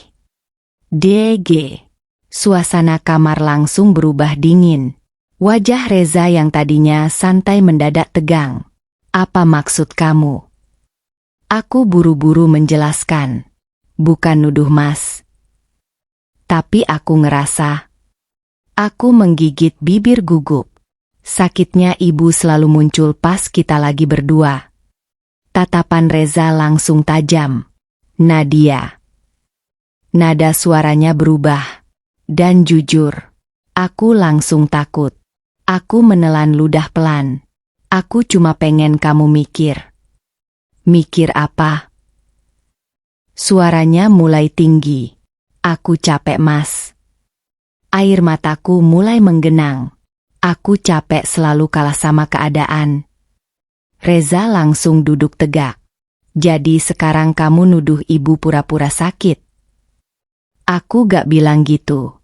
S1: DG. Suasana kamar langsung berubah dingin. Wajah Reza yang tadinya santai mendadak tegang. Apa maksud kamu? Aku buru-buru menjelaskan. Bukan nuduh mas. Tapi aku ngerasa. Aku menggigit bibir gugup. Sakitnya ibu selalu muncul pas kita lagi berdua. Tatapan Reza langsung tajam. Nadia. Nada suaranya berubah. Dan jujur, aku langsung takut. Aku menelan ludah pelan. Aku cuma pengen kamu mikir. Mikir apa? Suaranya mulai tinggi. Aku capek mas. Air mataku mulai menggenang. Aku capek selalu kalah sama keadaan. Reza langsung duduk tegak. Jadi sekarang kamu nuduh ibu pura-pura sakit? Aku gak bilang gitu.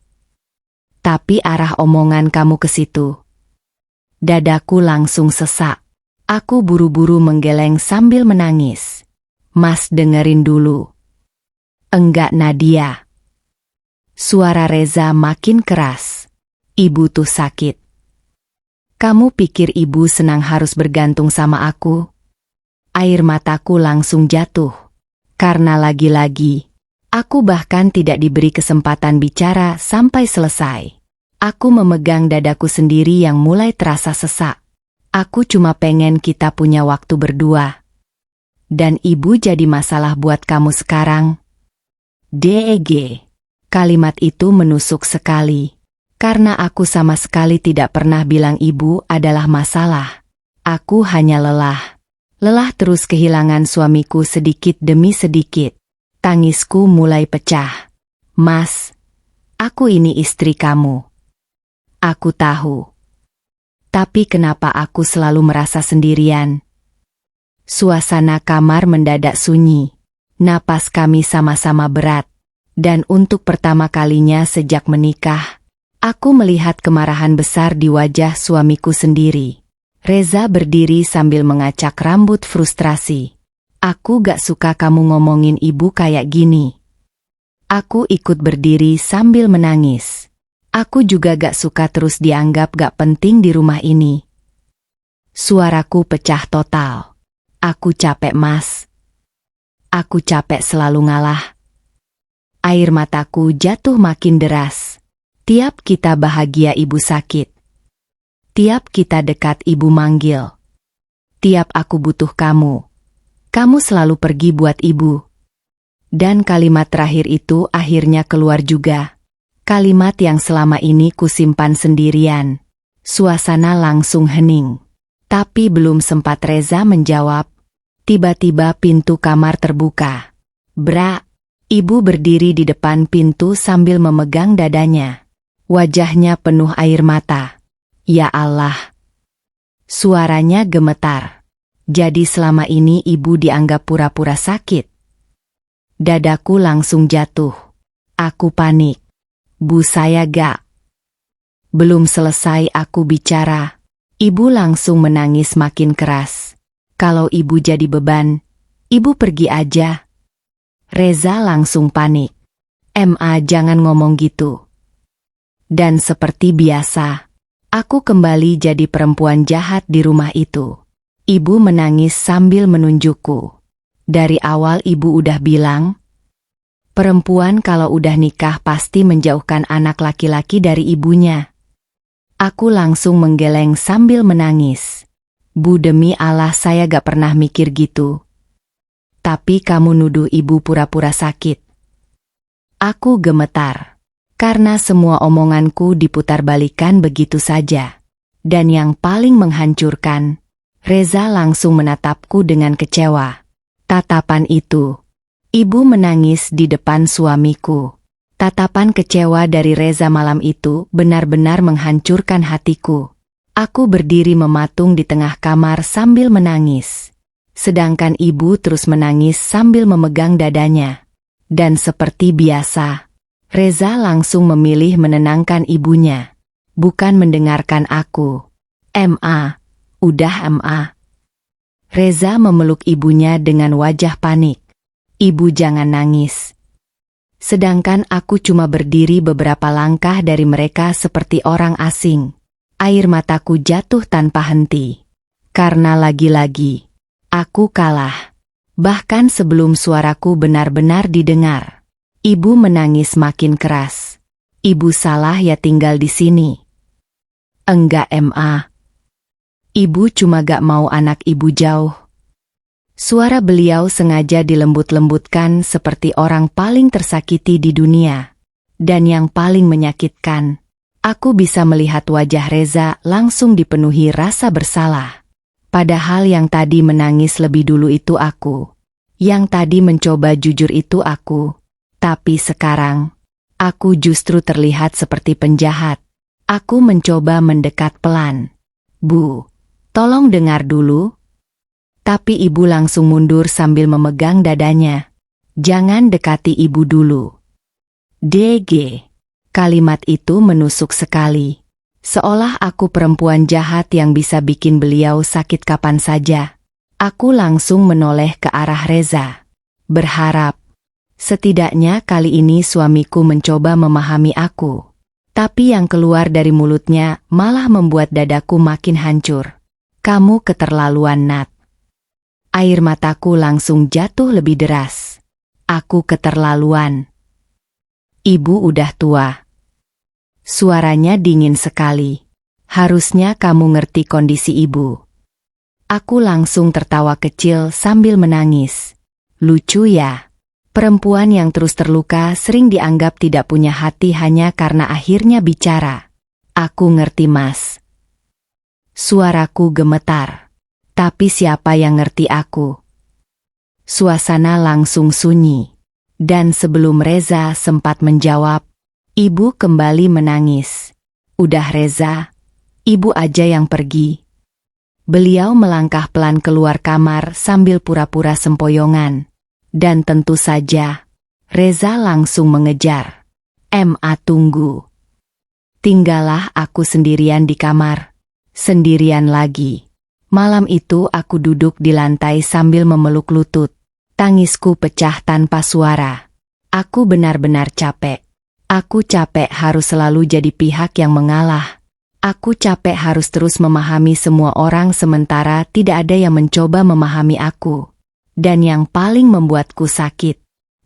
S1: Tapi arah omongan kamu ke situ. Dadaku langsung sesak. Aku buru-buru menggeleng sambil menangis. Mas dengerin dulu. Enggak Nadia. Suara Reza makin keras. Ibu tuh sakit. Kamu pikir ibu senang harus bergantung sama aku? Air mataku langsung jatuh. Karena lagi-lagi, aku bahkan tidak diberi kesempatan bicara sampai selesai. Aku memegang dadaku sendiri yang mulai terasa sesak. Aku cuma pengen kita punya waktu berdua. Dan ibu jadi masalah buat kamu sekarang. DEG. Kalimat itu menusuk sekali. Karena aku sama sekali tidak pernah bilang ibu adalah masalah. Aku hanya lelah. Lelah terus kehilangan suamiku sedikit demi sedikit. Tangisku mulai pecah. Mas, aku ini istri kamu. Aku tahu. Tapi kenapa aku selalu merasa sendirian? Suasana kamar mendadak sunyi. Napas kami sama-sama berat. Dan untuk pertama kalinya sejak menikah, Aku melihat kemarahan besar di wajah suamiku sendiri. Reza berdiri sambil mengacak rambut frustrasi. Aku gak suka kamu ngomongin ibu kayak gini. Aku ikut berdiri sambil menangis. Aku juga gak suka terus dianggap gak penting di rumah ini. Suaraku pecah total. Aku capek, Mas. Aku capek selalu ngalah. Air mataku jatuh makin deras. Tiap kita bahagia ibu sakit. Tiap kita dekat ibu manggil. Tiap aku butuh kamu. Kamu selalu pergi buat ibu. Dan kalimat terakhir itu akhirnya keluar juga. Kalimat yang selama ini kusimpan sendirian. Suasana langsung hening. Tapi belum sempat Reza menjawab. Tiba-tiba pintu kamar terbuka. Bra, ibu berdiri di depan pintu sambil memegang dadanya. Wajahnya penuh air mata. Ya Allah. Suaranya gemetar. Jadi selama ini ibu dianggap pura-pura sakit. Dadaku langsung jatuh. Aku panik. Bu, saya gak. Belum selesai aku bicara. Ibu langsung menangis makin keras. Kalau ibu jadi beban, ibu pergi aja. Reza langsung panik. Ma, jangan ngomong gitu. Dan seperti biasa, aku kembali jadi perempuan jahat di rumah itu. Ibu menangis sambil menunjukku. Dari awal ibu udah bilang, perempuan kalau udah nikah pasti menjauhkan anak laki-laki dari ibunya. Aku langsung menggeleng sambil menangis. Bu, demi Allah saya gak pernah mikir gitu. Tapi kamu nuduh ibu pura-pura sakit. Aku gemetar. Karena semua omonganku diputarbalikkan begitu saja. Dan yang paling menghancurkan, Reza langsung menatapku dengan kecewa. Tatapan itu, ibu menangis di depan suamiku. Tatapan kecewa dari Reza malam itu benar-benar menghancurkan hatiku. Aku berdiri mematung di tengah kamar sambil menangis. Sedangkan ibu terus menangis sambil memegang dadanya. Dan seperti biasa, Reza langsung memilih menenangkan ibunya, bukan mendengarkan aku. Ma, udah Ma. Reza memeluk ibunya dengan wajah panik. Ibu jangan nangis. Sedangkan aku cuma berdiri beberapa langkah dari mereka seperti orang asing. Air mataku jatuh tanpa henti. Karena lagi-lagi, aku kalah. Bahkan sebelum suaraku benar-benar didengar. Ibu menangis makin keras. Ibu salah ya tinggal di sini. Enggak Ma. Ibu cuma gak mau anak ibu jauh. Suara beliau sengaja dilembut-lembutkan seperti orang paling tersakiti di dunia. Dan yang paling menyakitkan, aku bisa melihat wajah Reza langsung dipenuhi rasa bersalah. Padahal yang tadi menangis lebih dulu itu aku. Yang tadi mencoba jujur itu aku. Tapi sekarang, aku justru terlihat seperti penjahat. Aku mencoba mendekat pelan. Bu, tolong dengar dulu. Tapi ibu langsung mundur sambil memegang dadanya. Jangan dekati ibu dulu. DG. Kalimat itu menusuk sekali. Seolah aku perempuan jahat yang bisa bikin beliau sakit kapan saja. Aku langsung menoleh ke arah Reza. Berharap. Setidaknya kali ini suamiku mencoba memahami aku. Tapi yang keluar dari mulutnya malah membuat dadaku makin hancur. Kamu keterlaluan, Nat. Air mataku langsung jatuh lebih deras. Aku keterlaluan. Ibu udah tua. Suaranya dingin sekali. Harusnya kamu ngerti kondisi ibu. Aku langsung tertawa kecil sambil menangis. Lucu ya. Perempuan yang terus terluka sering dianggap tidak punya hati hanya karena akhirnya bicara. Aku ngerti, Mas. Suaraku gemetar. Tapi siapa yang ngerti aku? Suasana langsung sunyi. Dan sebelum Reza sempat menjawab, ibu kembali menangis. Udah Reza, ibu aja yang pergi. Beliau melangkah pelan keluar kamar sambil pura-pura sempoyongan. Dan tentu saja, Reza langsung mengejar. Ma, tunggu. Tinggallah aku sendirian di kamar. Sendirian lagi. Malam itu aku duduk di lantai sambil memeluk lutut. Tangisku pecah tanpa suara. Aku benar-benar capek. Aku capek harus selalu jadi pihak yang mengalah. Aku capek harus terus memahami semua orang sementara tidak ada yang mencoba memahami aku. Dan yang paling membuatku sakit,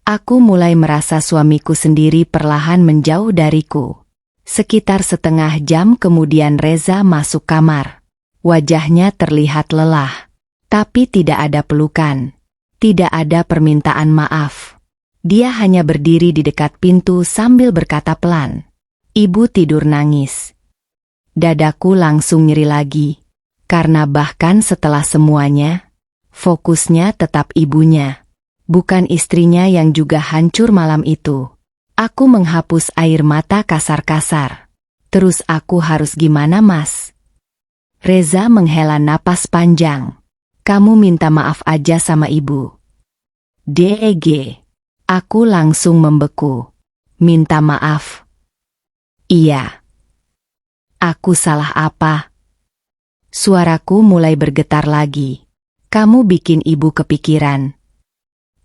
S1: aku mulai merasa suamiku sendiri perlahan menjauh dariku. Sekitar setengah jam kemudian Reza masuk kamar. Wajahnya terlihat lelah. Tapi tidak ada pelukan. Tidak ada permintaan maaf. Dia hanya berdiri di dekat pintu sambil berkata pelan, "Ibu tidur nangis." Dadaku langsung nyeri lagi. Karena bahkan setelah semuanya, fokusnya tetap ibunya. Bukan istrinya yang juga hancur malam itu. Aku menghapus air mata kasar-kasar. Terus aku harus gimana, Mas? Reza menghela napas panjang. Kamu minta maaf aja sama ibu. DEG. Aku langsung membeku. Minta maaf. Iya. Aku salah apa? Suaraku mulai bergetar lagi. Kamu bikin ibu kepikiran.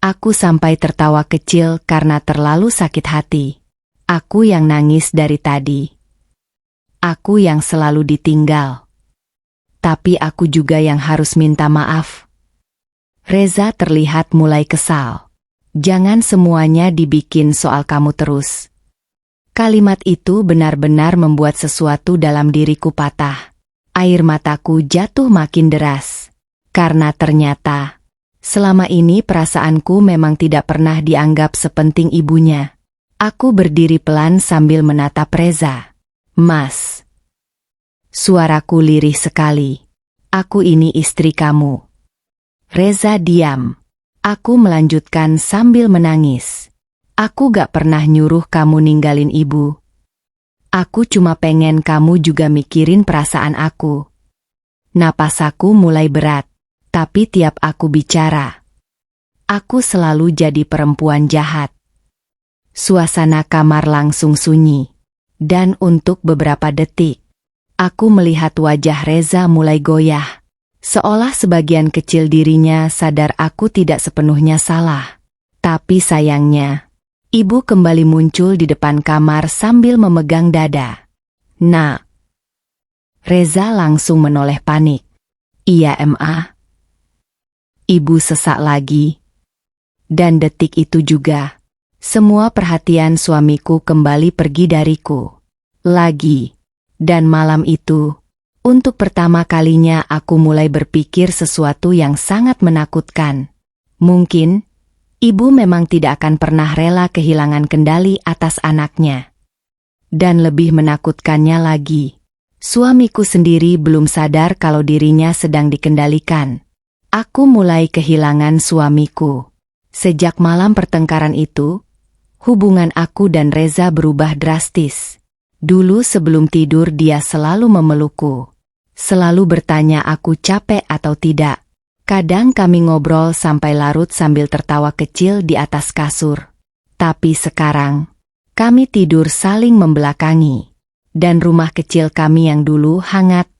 S1: Aku sampai tertawa kecil karena terlalu sakit hati. Aku yang nangis dari tadi. Aku yang selalu ditinggal. Tapi aku juga yang harus minta maaf. Reza terlihat mulai kesal. Jangan semuanya dibikin soal kamu terus. Kalimat itu benar-benar membuat sesuatu dalam diriku patah. Air mataku jatuh makin deras. Karena ternyata, selama ini perasaanku memang tidak pernah dianggap sepenting ibunya. Aku berdiri pelan sambil menatap Reza. Mas. Suaraku lirih sekali. Aku ini istri kamu. Reza diam. Aku melanjutkan sambil menangis. Aku gak pernah nyuruh kamu ninggalin ibu. Aku cuma pengen kamu juga mikirin perasaan aku. Napas aku mulai berat, tapi tiap aku bicara, aku selalu jadi perempuan jahat. Suasana kamar langsung sunyi, dan untuk beberapa detik, aku melihat wajah Reza mulai goyah, seolah sebagian kecil dirinya sadar aku tidak sepenuhnya salah. Tapi sayangnya, ibu kembali muncul di depan kamar sambil memegang dada. Nak. Reza langsung menoleh panik. Iya, Ma. Ibu sesak lagi. Dan detik itu juga, semua perhatian suamiku kembali pergi dariku. Lagi. Dan malam itu, untuk pertama kalinya aku mulai berpikir sesuatu yang sangat menakutkan. Mungkin ibu memang tidak akan pernah rela kehilangan kendali atas anaknya. Dan lebih menakutkannya lagi, suamiku sendiri belum sadar kalau dirinya sedang dikendalikan. Aku mulai kehilangan suamiku. Sejak malam pertengkaran itu, hubungan aku dan Reza berubah drastis. Dulu sebelum tidur dia selalu memelukku. Selalu bertanya aku capek atau tidak. Kadang kami ngobrol sampai larut sambil tertawa kecil di atas kasur. Tapi sekarang, kami tidur saling membelakangi. Dan rumah kecil kami yang dulu hangat,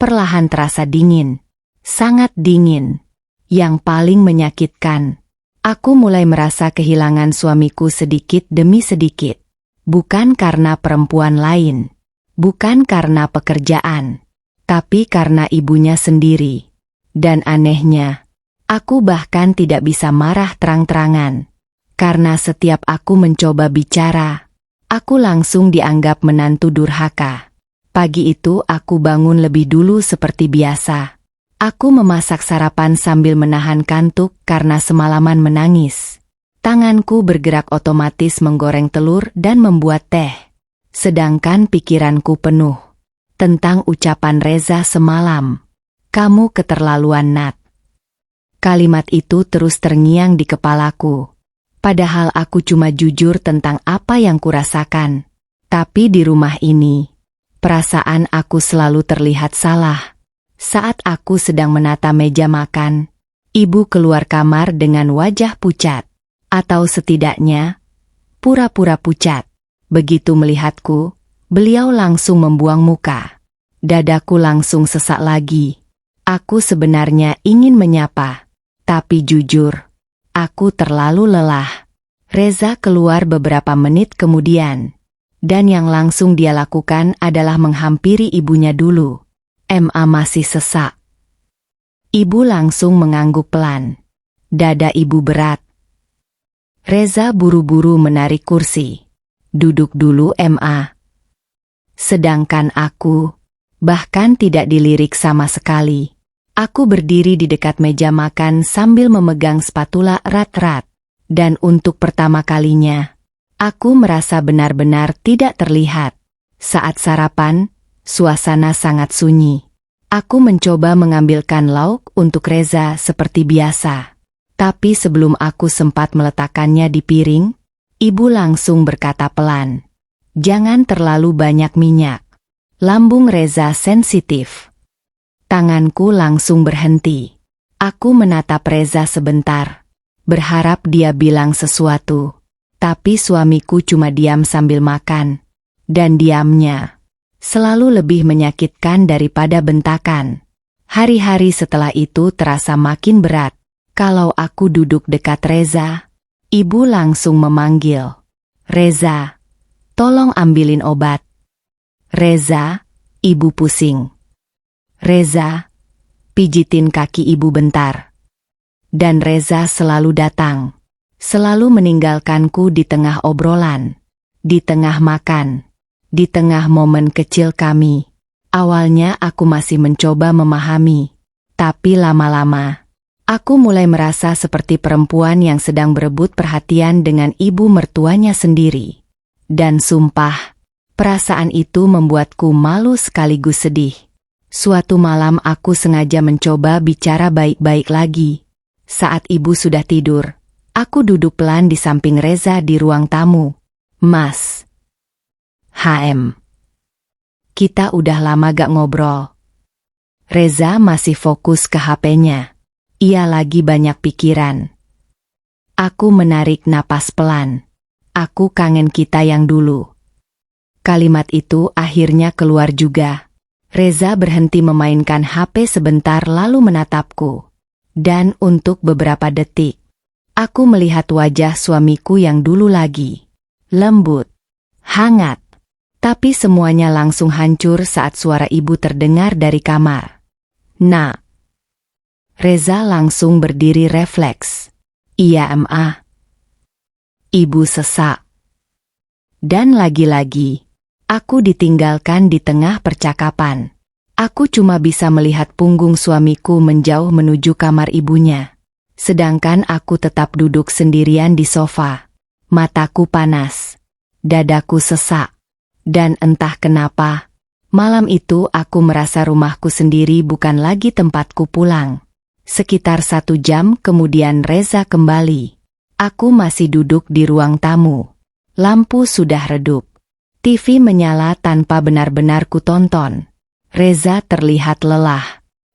S1: perlahan terasa dingin. Sangat dingin. Yang paling menyakitkan, aku mulai merasa kehilangan suamiku sedikit demi sedikit. Bukan karena perempuan lain. Bukan karena pekerjaan. Tapi karena ibunya sendiri. Dan anehnya, aku bahkan tidak bisa marah terang-terangan. Karena setiap aku mencoba bicara, aku langsung dianggap menantu durhaka. Pagi itu aku bangun lebih dulu seperti biasa. Aku memasak sarapan sambil menahan kantuk karena semalaman menangis. Tanganku bergerak otomatis menggoreng telur dan membuat teh. Sedangkan pikiranku penuh tentang ucapan Reza semalam. Kamu keterlaluan, Nat. Kalimat itu terus terngiang di kepalaku. Padahal aku cuma jujur tentang apa yang kurasakan. Tapi di rumah ini, perasaan aku selalu terlihat salah. Saat aku sedang menata meja makan, ibu keluar kamar dengan wajah pucat. Atau setidaknya, pura-pura pucat. Begitu melihatku, Beliau langsung membuang muka. Dadaku langsung sesak lagi. Aku sebenarnya ingin menyapa, tapi jujur, aku terlalu lelah. Reza keluar beberapa menit kemudian, dan yang langsung dia lakukan adalah menghampiri ibunya dulu. Ma masih sesak. Ibu langsung mengangguk pelan. Dada ibu berat. Reza buru-buru menarik kursi. Duduk dulu Ma. Sedangkan aku, bahkan tidak dilirik sama sekali. Aku berdiri di dekat meja makan sambil memegang spatula erat-erat. Dan untuk pertama kalinya, aku merasa benar-benar tidak terlihat. Saat sarapan, suasana sangat sunyi. Aku mencoba mengambilkan lauk untuk Reza seperti biasa. Tapi sebelum aku sempat meletakkannya di piring, ibu langsung berkata pelan, "Jangan terlalu banyak minyak." Lambung Reza sensitif. Tanganku langsung berhenti. Aku menatap Reza sebentar, berharap dia bilang sesuatu. Tapi suamiku cuma diam sambil makan. Dan diamnya selalu lebih menyakitkan daripada bentakan. Hari-hari setelah itu terasa makin berat. Kalau aku duduk dekat Reza, ibu langsung memanggil, "Reza, tolong ambilin obat." "Reza, ibu pusing." "Reza, pijitin kaki ibu bentar." Dan Reza selalu datang. Selalu meninggalkanku di tengah obrolan. Di tengah makan. Di tengah momen kecil kami. Awalnya aku masih mencoba memahami. Tapi lama-lama, aku mulai merasa seperti perempuan yang sedang berebut perhatian dengan ibu mertuanya sendiri. Dan sumpah, perasaan itu membuatku malu sekaligus sedih. Suatu malam aku sengaja mencoba bicara baik-baik lagi. Saat ibu sudah tidur, aku duduk pelan di samping Reza di ruang tamu. "Mas. Kita udah lama gak ngobrol." Reza masih fokus ke HP-nya. Ia lagi banyak pikiran. Aku menarik napas pelan. "Aku kangen kita yang dulu." Kalimat itu akhirnya keluar juga. Reza berhenti memainkan HP sebentar lalu menatapku. Dan untuk beberapa detik, aku melihat wajah suamiku yang dulu lagi. Lembut, hangat. Tapi semuanya langsung hancur saat suara ibu terdengar dari kamar. "Nak." Reza langsung berdiri refleks. "Iya, Ma." Ibu sesak. Dan lagi-lagi, aku ditinggalkan di tengah percakapan. Aku cuma bisa melihat punggung suamiku menjauh menuju kamar ibunya. Sedangkan aku tetap duduk sendirian di sofa. Mataku panas. Dadaku sesak. Dan entah kenapa, malam itu aku merasa rumahku sendiri bukan lagi tempatku pulang. Sekitar 1 jam kemudian Reza kembali. Aku masih duduk di ruang tamu. Lampu sudah redup. TV menyala tanpa benar-benar ku tonton. Reza terlihat lelah.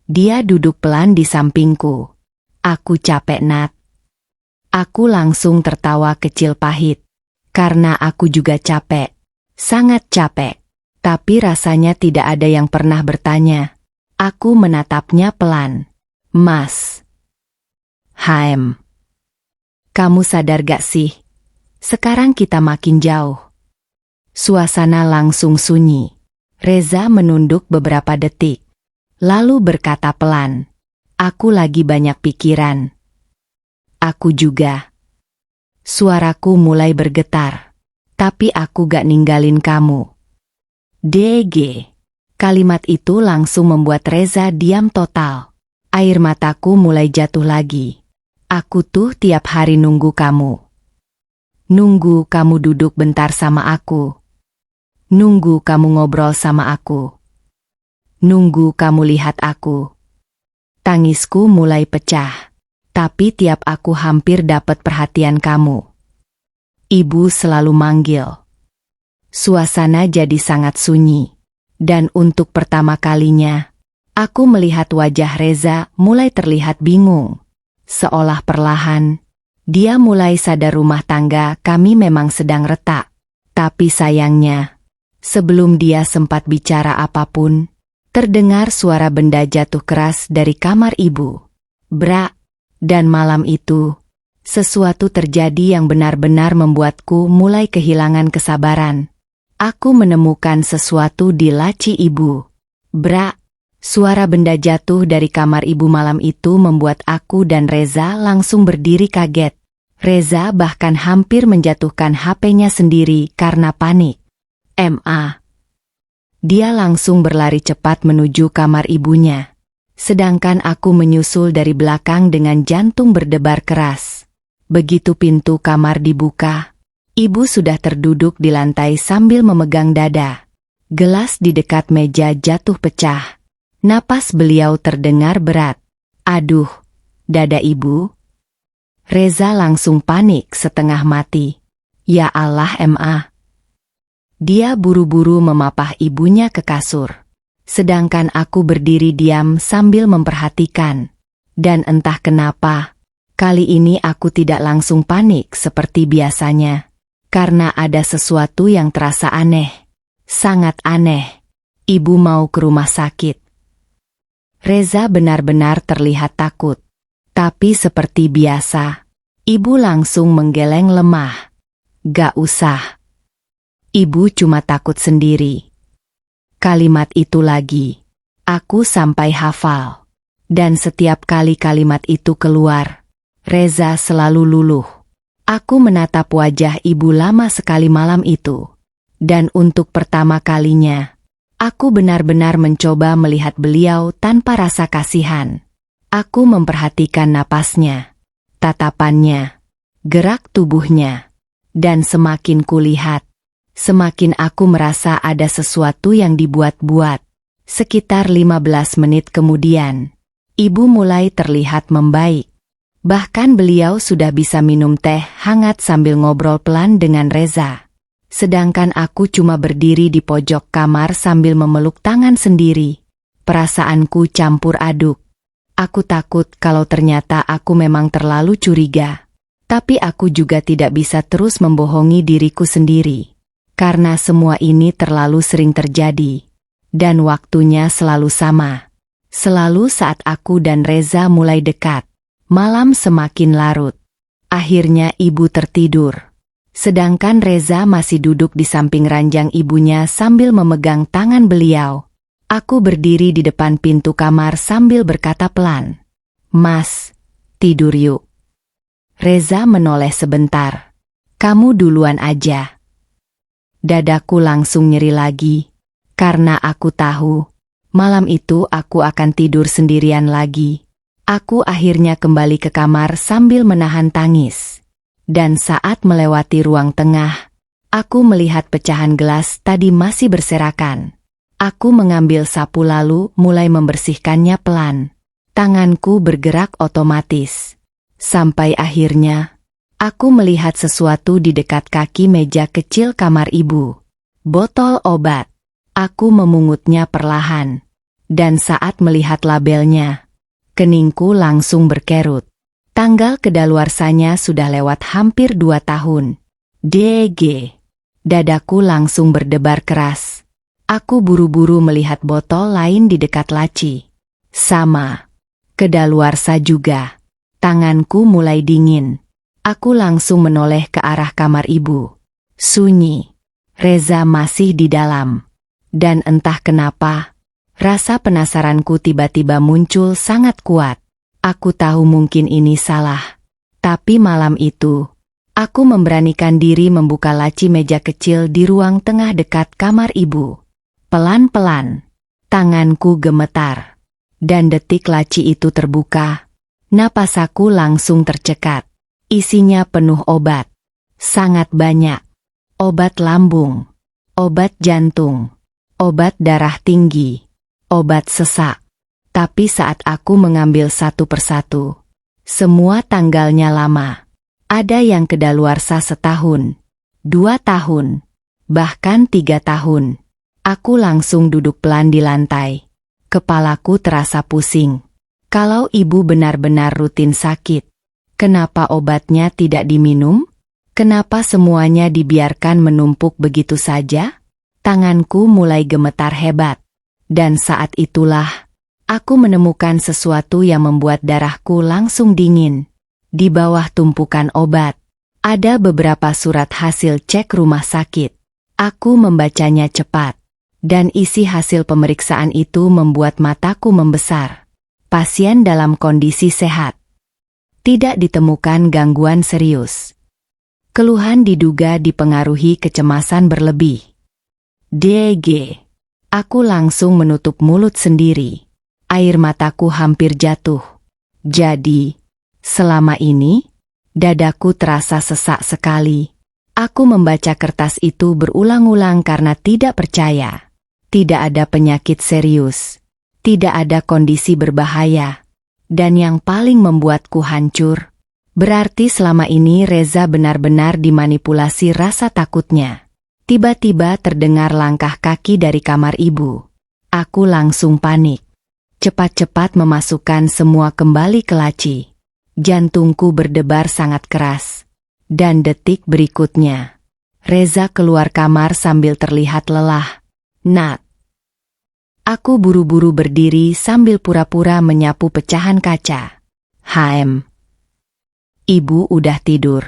S1: Dia duduk pelan di sampingku. "Aku capek, Nat." Aku langsung tertawa kecil pahit. Karena aku juga capek. Sangat capek. Tapi rasanya tidak ada yang pernah bertanya. Aku menatapnya pelan. "Mas. Kamu sadar gak sih? Sekarang kita makin jauh." Suasana langsung sunyi. Reza menunduk beberapa detik. Lalu berkata pelan, "Aku lagi banyak pikiran." "Aku juga." Suaraku mulai bergetar. "Tapi aku gak ninggalin kamu." DG. Kalimat itu langsung membuat Reza diam total. Air mataku mulai jatuh lagi. "Aku tuh tiap hari nunggu kamu. Nunggu kamu duduk bentar sama aku. Nunggu kamu ngobrol sama aku. Nunggu kamu lihat aku." Tangisku mulai pecah. Tapi tiap aku hampir dapat perhatian kamu, ibu selalu manggil. Suasana jadi sangat sunyi. Dan untuk pertama kalinya, aku melihat wajah Reza mulai terlihat bingung. Seolah perlahan, dia mulai sadar rumah tangga kami memang sedang retak. Tapi sayangnya, Sebelum dia sempat bicara apapun, terdengar suara benda jatuh keras dari kamar ibu. Brak! Dan malam itu, sesuatu terjadi yang benar-benar membuatku mulai kehilangan kesabaran. Aku menemukan sesuatu di laci ibu. Brak! Suara benda jatuh dari kamar ibu malam itu membuat aku dan Reza langsung berdiri kaget. Reza bahkan hampir menjatuhkan HP-nya sendiri karena panik. Dia langsung berlari cepat menuju kamar ibunya. Sedangkan aku menyusul dari belakang dengan jantung berdebar keras. Begitu pintu kamar dibuka, ibu sudah terduduk di lantai sambil memegang dada. Gelas di dekat meja jatuh pecah. Napas beliau terdengar berat. Aduh, dada ibu. Reza langsung panik setengah mati. Ya Allah, Dia buru-buru memapah ibunya ke kasur. Sedangkan aku berdiri diam sambil memperhatikan. Dan entah kenapa, kali ini aku tidak langsung panik seperti biasanya. Karena ada sesuatu yang terasa aneh. Sangat aneh. Ibu mau ke rumah sakit. Reza benar-benar terlihat takut. Tapi seperti biasa, ibu langsung menggeleng lemah. Gak usah. Ibu cuma takut sendiri. Kalimat itu lagi, aku sampai hafal. Dan setiap kali kalimat itu keluar, Reza selalu luluh. Aku menatap wajah ibu lama sekali malam itu. Dan untuk pertama kalinya, aku benar-benar mencoba melihat beliau tanpa rasa kasihan. Aku memperhatikan napasnya, tatapannya, gerak tubuhnya. Dan semakin kulihat, semakin aku merasa ada sesuatu yang dibuat-buat. Sekitar 15 menit kemudian, ibu mulai terlihat membaik. Bahkan beliau sudah bisa minum teh hangat sambil ngobrol pelan dengan Reza. Sedangkan aku cuma berdiri di pojok kamar sambil memeluk tangan sendiri. Perasaanku campur aduk. Aku takut kalau ternyata aku memang terlalu curiga. Tapi aku juga tidak bisa terus membohongi diriku sendiri. Karena semua ini terlalu sering terjadi. Dan waktunya selalu sama. Selalu saat aku dan Reza mulai dekat. Malam semakin larut. Akhirnya ibu tertidur. Sedangkan Reza masih duduk di samping ranjang ibunya sambil memegang tangan beliau. Aku berdiri di depan pintu kamar sambil berkata pelan. Mas, tidur yuk. Reza menoleh sebentar. Kamu duluan aja. Dadaku langsung nyeri lagi, karena aku tahu, malam itu aku akan tidur sendirian lagi. Aku akhirnya kembali ke kamar sambil menahan tangis. Dan saat melewati ruang tengah, aku melihat pecahan gelas tadi masih berserakan. Aku mengambil sapu lalu mulai membersihkannya pelan. Tanganku bergerak otomatis. Sampai akhirnya, aku melihat sesuatu di dekat kaki meja kecil kamar ibu. Botol obat. Aku memungutnya perlahan. Dan saat melihat labelnya, keningku langsung berkerut. Tanggal kedaluarsanya sudah lewat hampir 2 tahun. DG. Dadaku langsung berdebar keras. Aku buru-buru melihat botol lain di dekat laci. Sama. Kedaluarsa juga. Tanganku mulai dingin. Aku langsung menoleh ke arah kamar ibu. Sunyi. Reza masih di dalam. Dan entah kenapa, rasa penasaranku tiba-tiba muncul sangat kuat. Aku tahu mungkin ini salah. Tapi malam itu, aku memberanikan diri membuka laci meja kecil di ruang tengah dekat kamar ibu. Pelan-pelan, tanganku gemetar. Dan detik laci itu terbuka, napasaku langsung tercekat. Isinya penuh obat. Sangat banyak. Obat lambung. Obat jantung. Obat darah tinggi. Obat sesak. Tapi saat aku mengambil satu persatu, semua tanggalnya lama. Ada yang kedaluarsa 1 tahun, 2 tahun, bahkan 3 tahun. Aku langsung duduk pelan di lantai. Kepalaku terasa pusing. Kalau ibu benar-benar rutin sakit, kenapa obatnya tidak diminum? Kenapa semuanya dibiarkan menumpuk begitu saja? Tanganku mulai gemetar hebat. Dan saat itulah, aku menemukan sesuatu yang membuat darahku langsung dingin. Di bawah tumpukan obat, ada beberapa surat hasil cek rumah sakit. Aku membacanya cepat. Dan isi hasil pemeriksaan itu membuat mataku membesar. Pasien dalam kondisi sehat. Tidak ditemukan gangguan serius. Keluhan diduga dipengaruhi kecemasan berlebih. DG. Aku langsung menutup mulut sendiri. Air mataku hampir jatuh. Jadi, selama ini, dadaku terasa sesak sekali. Aku membaca kertas itu berulang-ulang karena tidak percaya. Tidak ada penyakit serius. Tidak ada kondisi berbahaya. Dan yang paling membuatku hancur, berarti selama ini Reza benar-benar dimanipulasi rasa takutnya. Tiba-tiba terdengar langkah kaki dari kamar ibu. Aku langsung panik. Cepat-cepat memasukkan semua kembali ke laci. Jantungku berdebar sangat keras. Dan detik berikutnya, Reza keluar kamar sambil terlihat lelah. Nak. Aku buru-buru berdiri sambil pura-pura menyapu pecahan kaca. Ibu udah tidur.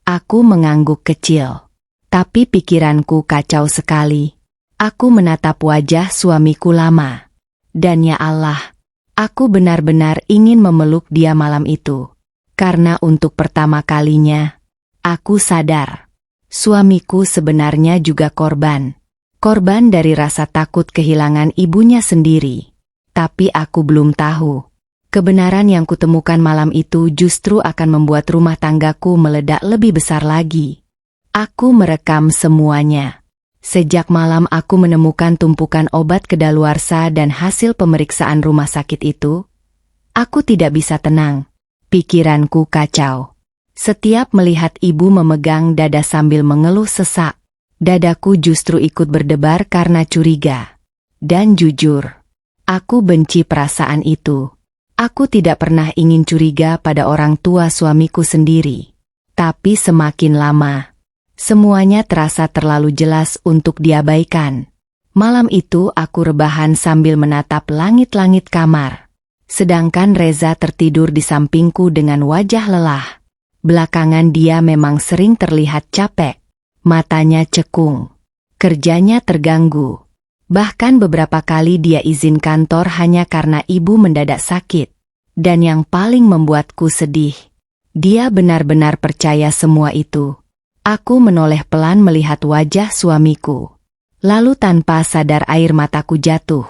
S1: Aku mengangguk kecil. Tapi pikiranku kacau sekali. Aku menatap wajah suamiku lama. Dan ya Allah, aku benar-benar ingin memeluk dia malam itu. Karena untuk pertama kalinya, aku sadar. Suamiku sebenarnya juga korban. Korban dari rasa takut kehilangan ibunya sendiri. Tapi aku belum tahu. Kebenaran yang kutemukan malam itu justru akan membuat rumah tanggaku meledak lebih besar lagi. Aku merekam semuanya. Sejak malam aku menemukan tumpukan obat kedaluarsa dan hasil pemeriksaan rumah sakit itu. Aku tidak bisa tenang. Pikiranku kacau. Setiap melihat ibu memegang dada sambil mengeluh sesak, dadaku justru ikut berdebar karena curiga. Dan jujur, aku benci perasaan itu. Aku tidak pernah ingin curiga pada orang tua suamiku sendiri. Tapi semakin lama, semuanya terasa terlalu jelas untuk diabaikan. Malam itu aku rebahan sambil menatap langit-langit kamar. Sedangkan Reza tertidur di sampingku dengan wajah lelah. Belakangan dia memang sering terlihat capek. Matanya cekung. Kerjanya terganggu. Bahkan beberapa kali dia izin kantor hanya karena ibu mendadak sakit. Dan yang paling membuatku sedih, dia benar-benar percaya semua itu. Aku menoleh pelan melihat wajah suamiku. Lalu tanpa sadar air mataku jatuh.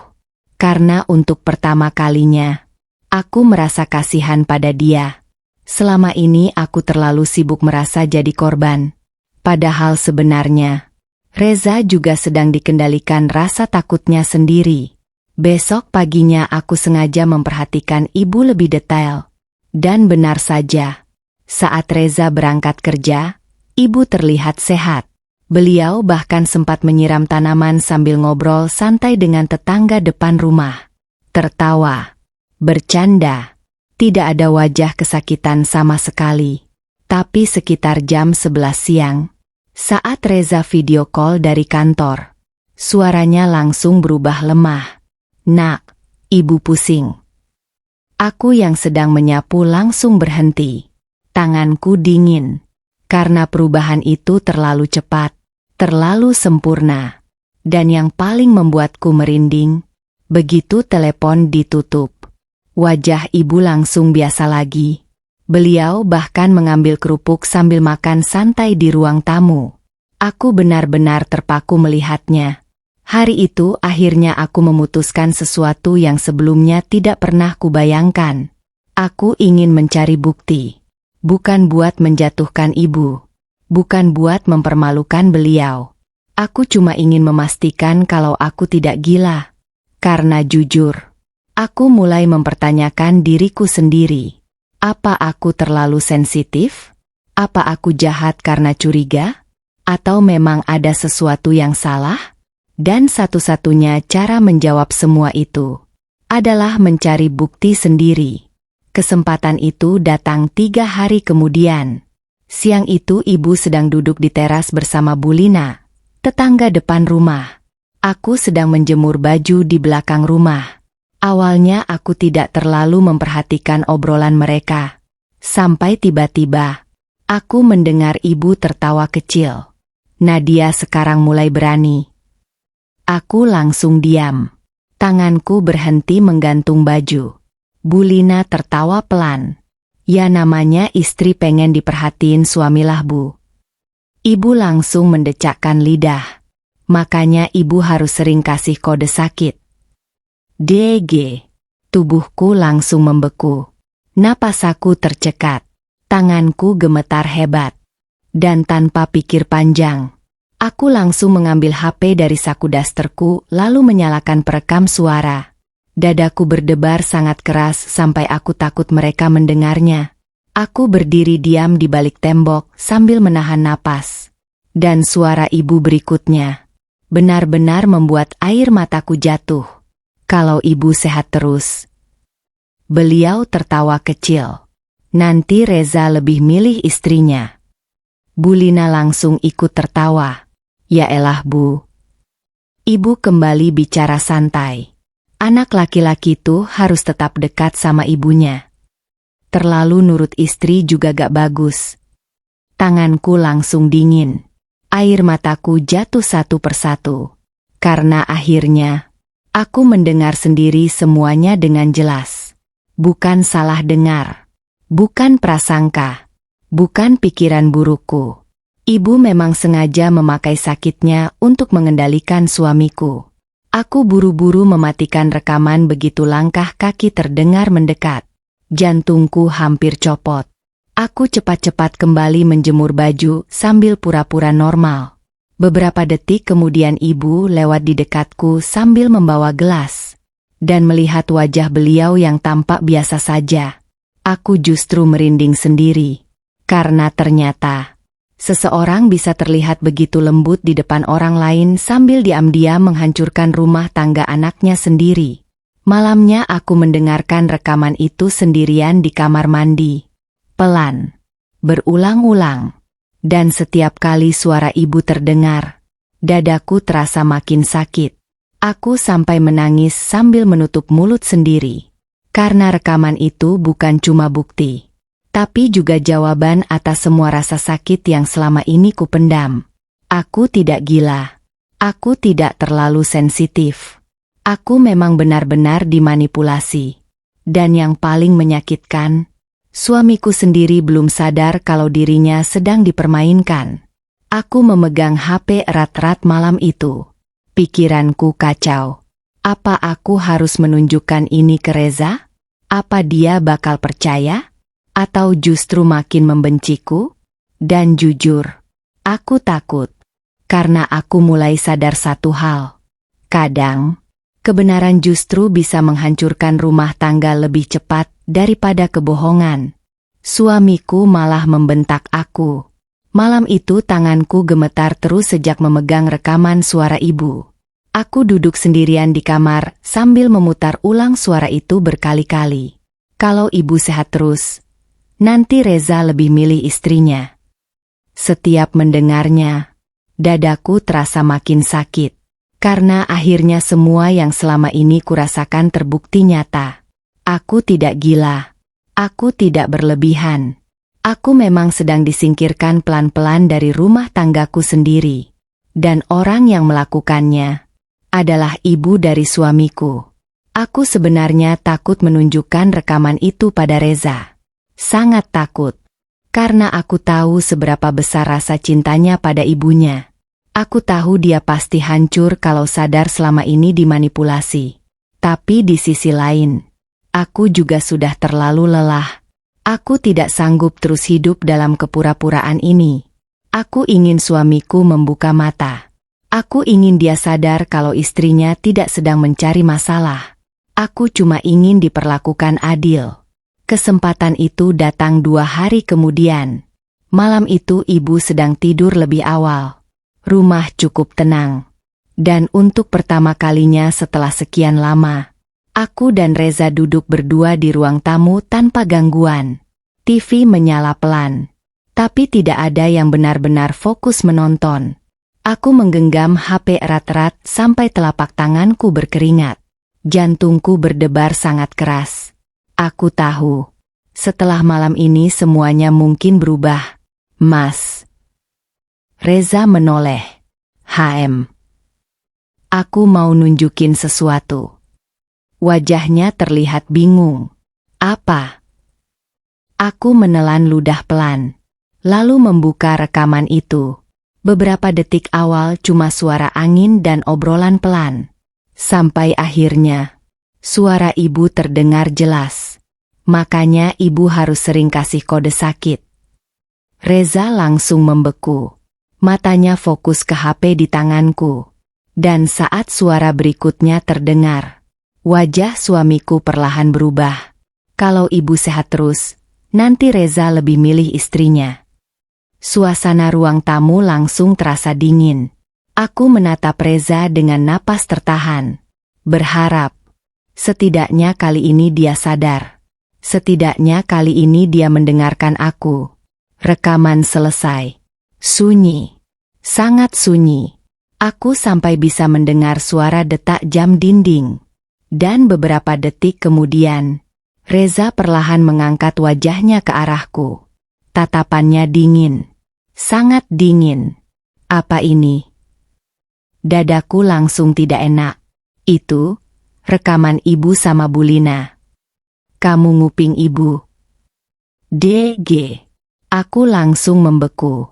S1: Karena untuk pertama kalinya, aku merasa kasihan pada dia. Selama ini aku terlalu sibuk merasa jadi korban. Padahal sebenarnya, Reza juga sedang dikendalikan rasa takutnya sendiri. Besok paginya aku sengaja memperhatikan ibu lebih detail. Dan benar saja, saat Reza berangkat kerja, ibu terlihat sehat. Beliau bahkan sempat menyiram tanaman sambil ngobrol santai dengan tetangga depan rumah. Tertawa, bercanda, tidak ada wajah kesakitan sama sekali. Tapi sekitar jam 11 siang, saat Reza video call dari kantor, suaranya langsung berubah lemah. Nak, ibu pusing. Aku yang sedang menyapu langsung berhenti. Tanganku dingin. Karena perubahan itu terlalu cepat, terlalu sempurna. Dan yang paling membuatku merinding, begitu telepon ditutup, wajah ibu langsung biasa lagi. Beliau bahkan mengambil kerupuk sambil makan santai di ruang tamu. Aku benar-benar terpaku melihatnya. Hari itu akhirnya aku memutuskan sesuatu yang sebelumnya tidak pernah kubayangkan. Aku ingin mencari bukti. Bukan buat menjatuhkan ibu. Bukan buat mempermalukan beliau. Aku cuma ingin memastikan kalau aku tidak gila. Karena jujur, aku mulai mempertanyakan diriku sendiri. Apa aku terlalu sensitif? Apa aku jahat karena curiga? Atau memang ada sesuatu yang salah? Dan satu-satunya cara menjawab semua itu adalah mencari bukti sendiri. Kesempatan itu datang 3 hari kemudian. Siang itu ibu sedang duduk di teras bersama Bu Lina, Tetangga depan rumah. Aku sedang menjemur baju di belakang rumah. Awalnya aku tidak terlalu memperhatikan obrolan mereka. Sampai tiba-tiba, aku mendengar ibu tertawa kecil. Nadia sekarang mulai berani. Aku langsung diam. Tanganku berhenti menggantung baju. Bulina tertawa pelan. Ya namanya istri pengen diperhatiin suamilah bu. Ibu langsung mendecakkan lidah. Makanya ibu harus sering kasih kode sakit. DG. Tubuhku langsung membeku. Napas aku tercekat. Tanganku gemetar hebat. Dan tanpa pikir panjang, aku langsung mengambil HP dari saku dasterku lalu menyalakan perekam suara. Dadaku berdebar sangat keras sampai aku takut mereka mendengarnya. Aku berdiri diam di balik tembok sambil menahan napas. Dan suara ibu berikutnya benar-benar membuat air mataku jatuh. Kalau ibu sehat terus. Beliau tertawa kecil. Nanti Reza lebih milih istrinya. Bulina langsung ikut tertawa. Ya elah bu. Ibu kembali bicara santai. Anak laki-laki itu harus tetap dekat sama ibunya. Terlalu nurut istri juga gak bagus. Tanganku langsung dingin. Air mataku jatuh satu persatu. Karena akhirnya, aku mendengar sendiri semuanya dengan jelas. Bukan salah dengar. Bukan prasangka. Bukan pikiran burukku. Ibu memang sengaja memakai sakitnya untuk mengendalikan suamiku. Aku buru-buru mematikan rekaman begitu langkah kaki terdengar mendekat. Jantungku hampir copot. Aku cepat-cepat kembali menjemur baju sambil pura-pura normal. Beberapa detik kemudian ibu lewat di dekatku sambil membawa gelas. Dan melihat wajah beliau yang tampak biasa saja. Aku justru merinding sendiri. Karena ternyata seseorang bisa terlihat begitu lembut di depan orang lain sambil diam-diam menghancurkan rumah tangga anaknya sendiri. Malamnya aku mendengarkan rekaman itu sendirian di kamar mandi. Pelan. Berulang-ulang. Dan setiap kali suara ibu terdengar, dadaku terasa makin sakit. Aku sampai menangis sambil menutup mulut sendiri. Karena rekaman itu bukan cuma bukti, tapi juga jawaban atas semua rasa sakit yang selama ini kupendam. Aku tidak gila. Aku tidak terlalu sensitif. Aku memang benar-benar dimanipulasi. Dan yang paling menyakitkan, suamiku sendiri belum sadar kalau dirinya sedang dipermainkan. Aku memegang HP erat-erat malam itu. Pikiranku kacau. Apa aku harus menunjukkan ini ke Reza? Apa dia bakal percaya? Atau justru makin membenciku? Dan jujur, aku takut. Karena aku mulai sadar satu hal. Kadang, kebenaran justru bisa menghancurkan rumah tangga lebih cepat daripada kebohongan. Suamiku malah membentak aku. Malam itu tanganku gemetar terus sejak memegang rekaman suara ibu. Aku duduk sendirian di kamar sambil memutar ulang suara itu berkali-kali. Kalau ibu sehat terus, nanti Reza lebih milih istrinya. Setiap mendengarnya, dadaku terasa makin sakit. Karena akhirnya semua yang selama ini kurasakan terbukti nyata. Aku tidak gila. Aku tidak berlebihan. Aku memang sedang disingkirkan pelan-pelan dari rumah tanggaku sendiri. Dan orang yang melakukannya adalah ibu dari suamiku. Aku sebenarnya takut menunjukkan rekaman itu pada Reza. Sangat takut. Karena aku tahu seberapa besar rasa cintanya pada ibunya. Aku tahu dia pasti hancur kalau sadar selama ini dimanipulasi. Tapi di sisi lain, aku juga sudah terlalu lelah. Aku tidak sanggup terus hidup dalam kepura-puraan ini. Aku ingin suamiku membuka mata. Aku ingin dia sadar kalau istrinya tidak sedang mencari masalah. Aku cuma ingin diperlakukan adil. Kesempatan itu datang 2 hari kemudian. Malam itu ibu sedang tidur lebih awal. Rumah cukup tenang. Dan untuk pertama kalinya setelah sekian lama, aku dan Reza duduk berdua di ruang tamu tanpa gangguan. TV menyala pelan. Tapi tidak ada yang benar-benar fokus menonton. Aku menggenggam HP erat-erat sampai telapak tanganku berkeringat. Jantungku berdebar sangat keras. Aku tahu, setelah malam ini semuanya mungkin berubah. Mas. Reza menoleh. HM. Aku mau nunjukin sesuatu. Wajahnya terlihat bingung. Apa? Aku menelan ludah pelan, lalu membuka rekaman itu. Beberapa detik awal cuma suara angin dan obrolan pelan. Sampai akhirnya, suara ibu terdengar jelas. Makanya ibu harus sering kasih kode sakit. Reza langsung membeku. Matanya fokus ke HP di tanganku. Dan saat suara berikutnya terdengar, wajah suamiku perlahan berubah. Kalau ibu sehat terus, nanti Reza lebih milih istrinya. Suasana ruang tamu langsung terasa dingin. Aku menatap Reza dengan napas tertahan. Berharap, setidaknya kali ini dia sadar. Setidaknya kali ini dia mendengarkan aku. Rekaman selesai. Sunyi. Sangat sunyi. Aku sampai bisa mendengar suara detak jam dinding. Dan beberapa detik kemudian, Reza perlahan mengangkat wajahnya ke arahku. Tatapannya dingin. Sangat dingin. Apa ini? Dadaku langsung tidak enak. Itu, rekaman ibu sama Bulina. Kamu nguping ibu. DG. Aku langsung membeku.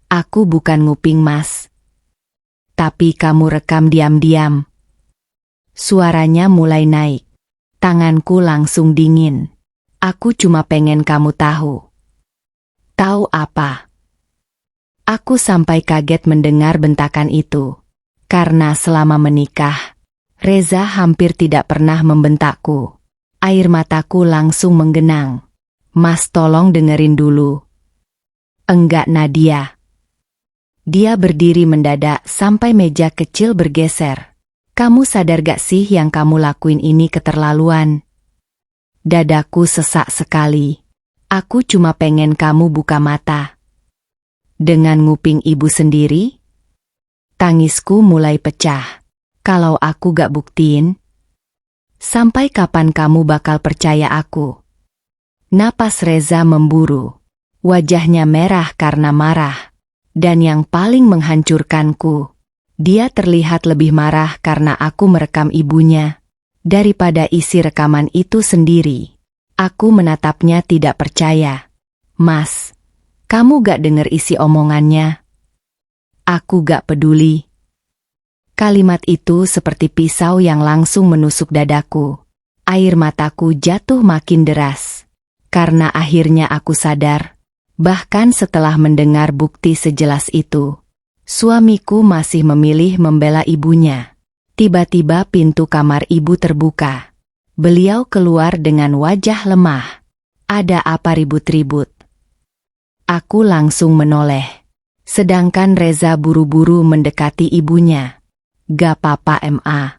S1: Aku bukan nguping mas. Tapi kamu rekam diam-diam. Suaranya mulai naik. Tanganku langsung dingin. Aku cuma pengen kamu tahu. Tahu apa? Aku sampai kaget mendengar bentakan itu. Karena selama menikah, Reza hampir tidak pernah membentakku. Air mataku langsung menggenang. Mas tolong dengerin dulu. Enggak Nadia. Dia berdiri mendadak sampai meja kecil bergeser. Kamu sadar gak sih yang kamu lakuin ini keterlaluan? Dadaku sesak sekali. Aku cuma pengen kamu buka mata. Dengan nguping ibu sendiri? Tangisku mulai pecah. Kalau aku gak buktiin, sampai kapan kamu bakal percaya aku? Napas Reza memburu. Wajahnya merah karena marah. Dan yang paling menghancurkanku, dia terlihat lebih marah karena aku merekam ibunya daripada isi rekaman itu sendiri. Aku menatapnya tidak percaya. Mas, kamu gak denger isi omongannya? Aku gak peduli. Kalimat itu seperti pisau yang langsung menusuk dadaku. Air mataku jatuh makin deras. Karena akhirnya aku sadar, bahkan setelah mendengar bukti sejelas itu, suamiku masih memilih membela ibunya. Tiba-tiba pintu kamar ibu terbuka. Beliau keluar dengan wajah lemah. Ada apa ribut-ribut? Aku langsung menoleh. Sedangkan Reza buru-buru mendekati ibunya. Gak apa-apa Ma.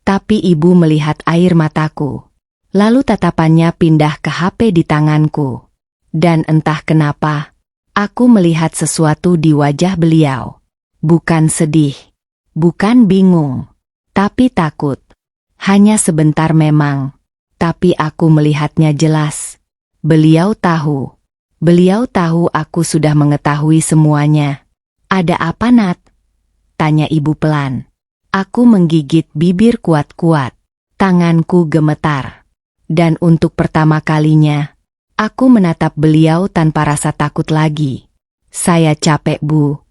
S1: Tapi ibu melihat air mataku. Lalu tatapannya pindah ke HP di tanganku. Dan entah kenapa, aku melihat sesuatu di wajah beliau. Bukan sedih. Bukan bingung. Tapi takut. Hanya sebentar memang. Tapi aku melihatnya jelas. Beliau tahu. Beliau tahu aku sudah mengetahui semuanya. Ada apa Nat? Tanya ibu pelan. Aku menggigit bibir kuat-kuat. Tanganku gemetar. Dan untuk pertama kalinya, aku menatap beliau tanpa rasa takut lagi. Saya capek Bu.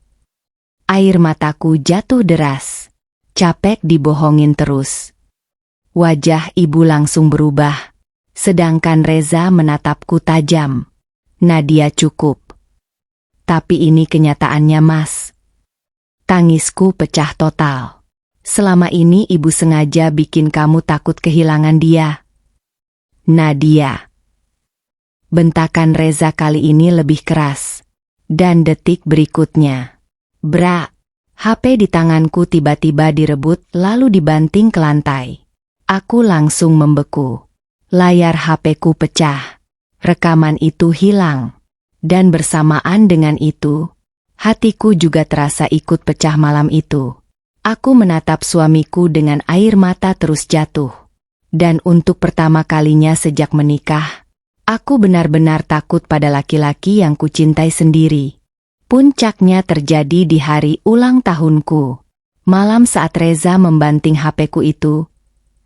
S1: Air mataku jatuh deras. Capek dibohongin terus. Wajah ibu langsung berubah. Sedangkan Reza menatapku tajam. Nadia cukup. Tapi ini kenyataannya Mas. Tangisku pecah total. Selama ini ibu sengaja bikin kamu takut kehilangan dia. Nadia. Bentakan Reza kali ini lebih keras. Dan detik berikutnya. Brak. HP di tanganku tiba-tiba direbut lalu dibanting ke lantai. Aku langsung membeku. Layar HP-ku pecah. Rekaman itu hilang. Dan bersamaan dengan itu, Hatiku juga terasa ikut pecah malam itu. Aku menatap suamiku dengan air mata terus jatuh. Dan untuk pertama kalinya sejak menikah, aku benar-benar takut pada laki-laki yang kucintai sendiri. Puncaknya terjadi di hari ulang tahunku. Malam saat Reza membanting HP-ku itu,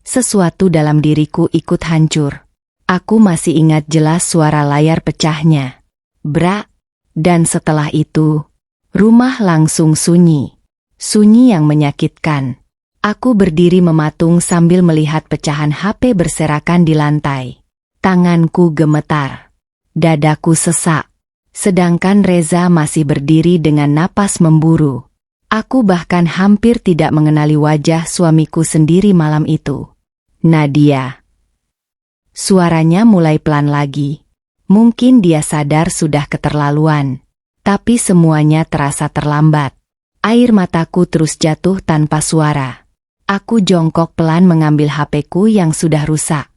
S1: sesuatu dalam diriku ikut hancur. Aku masih ingat jelas suara layar pecahnya. Brak, dan setelah itu, rumah langsung sunyi. Sunyi yang menyakitkan. Aku berdiri mematung sambil melihat pecahan HP berserakan di lantai. Tanganku gemetar. Dadaku sesak. Sedangkan Reza masih berdiri dengan napas memburu. Aku bahkan hampir tidak mengenali wajah suamiku sendiri malam itu. Nadia. Suaranya mulai pelan lagi. Mungkin dia sadar sudah keterlaluan. Tapi semuanya terasa terlambat. Air mataku terus jatuh tanpa suara. Aku jongkok pelan mengambil HP-ku yang sudah rusak.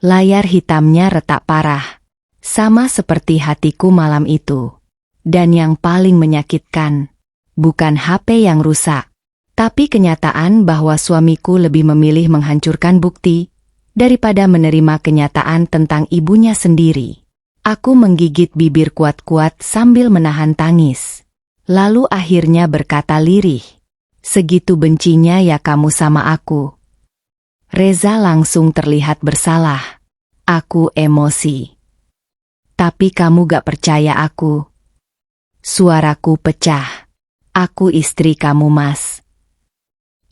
S1: Layar hitamnya retak parah. Sama seperti hatiku malam itu. Dan yang paling menyakitkan, bukan HP yang rusak, tapi kenyataan bahwa suamiku lebih memilih menghancurkan bukti daripada menerima kenyataan tentang ibunya sendiri. Aku menggigit bibir kuat-kuat sambil menahan tangis. Lalu akhirnya berkata lirih, "Segitu bencinya ya kamu sama aku." Reza langsung terlihat bersalah. Aku emosi. "Tapi kamu gak percaya aku." Suaraku pecah. "Aku istri kamu, Mas."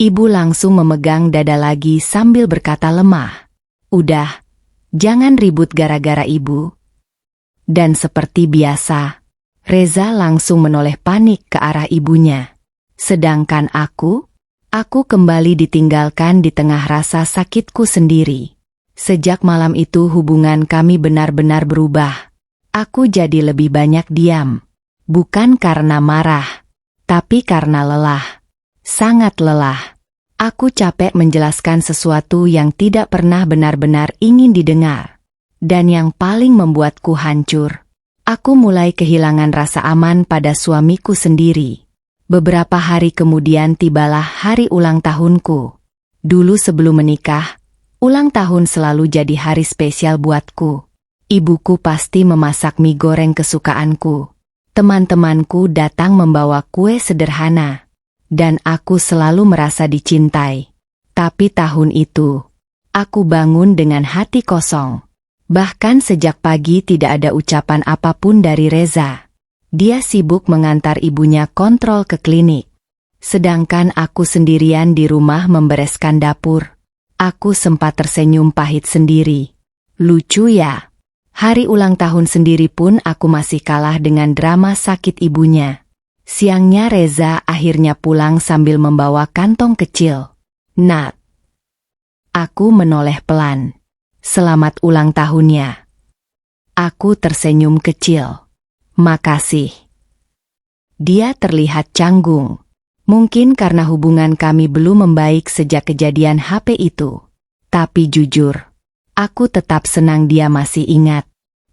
S1: Ibu langsung memegang dada lagi sambil berkata lemah, "Udah, jangan ribut gara-gara ibu." Dan seperti biasa, Reza langsung menoleh panik ke arah ibunya. Sedangkan aku kembali ditinggalkan di tengah rasa sakitku sendiri. Sejak malam itu hubungan kami benar-benar berubah. Aku jadi lebih banyak diam. Bukan karena marah, tapi karena lelah. Sangat lelah. Aku capek menjelaskan sesuatu yang tidak pernah benar-benar ingin didengar. Dan yang paling membuatku hancur, aku mulai kehilangan rasa aman pada suamiku sendiri. Beberapa hari kemudian tibalah hari ulang tahunku. Dulu sebelum menikah, ulang tahun selalu jadi hari spesial buatku. Ibuku pasti memasak mie goreng kesukaanku. Teman-temanku datang membawa kue sederhana. Dan aku selalu merasa dicintai. Tapi tahun itu, aku bangun dengan hati kosong. Bahkan sejak pagi tidak ada ucapan apapun dari Reza. Dia sibuk mengantar ibunya kontrol ke klinik. Sedangkan aku sendirian di rumah membereskan dapur. Aku sempat tersenyum pahit sendiri. Lucu ya. Hari ulang tahun sendiri pun aku masih kalah dengan drama sakit ibunya. Siangnya Reza akhirnya pulang sambil membawa kantong kecil. "Nak." Aku menoleh pelan. "Selamat ulang tahunnya." Aku tersenyum kecil. "Makasih." Dia terlihat canggung. Mungkin karena hubungan kami belum membaik sejak kejadian HP itu. Tapi jujur, aku tetap senang dia masih ingat.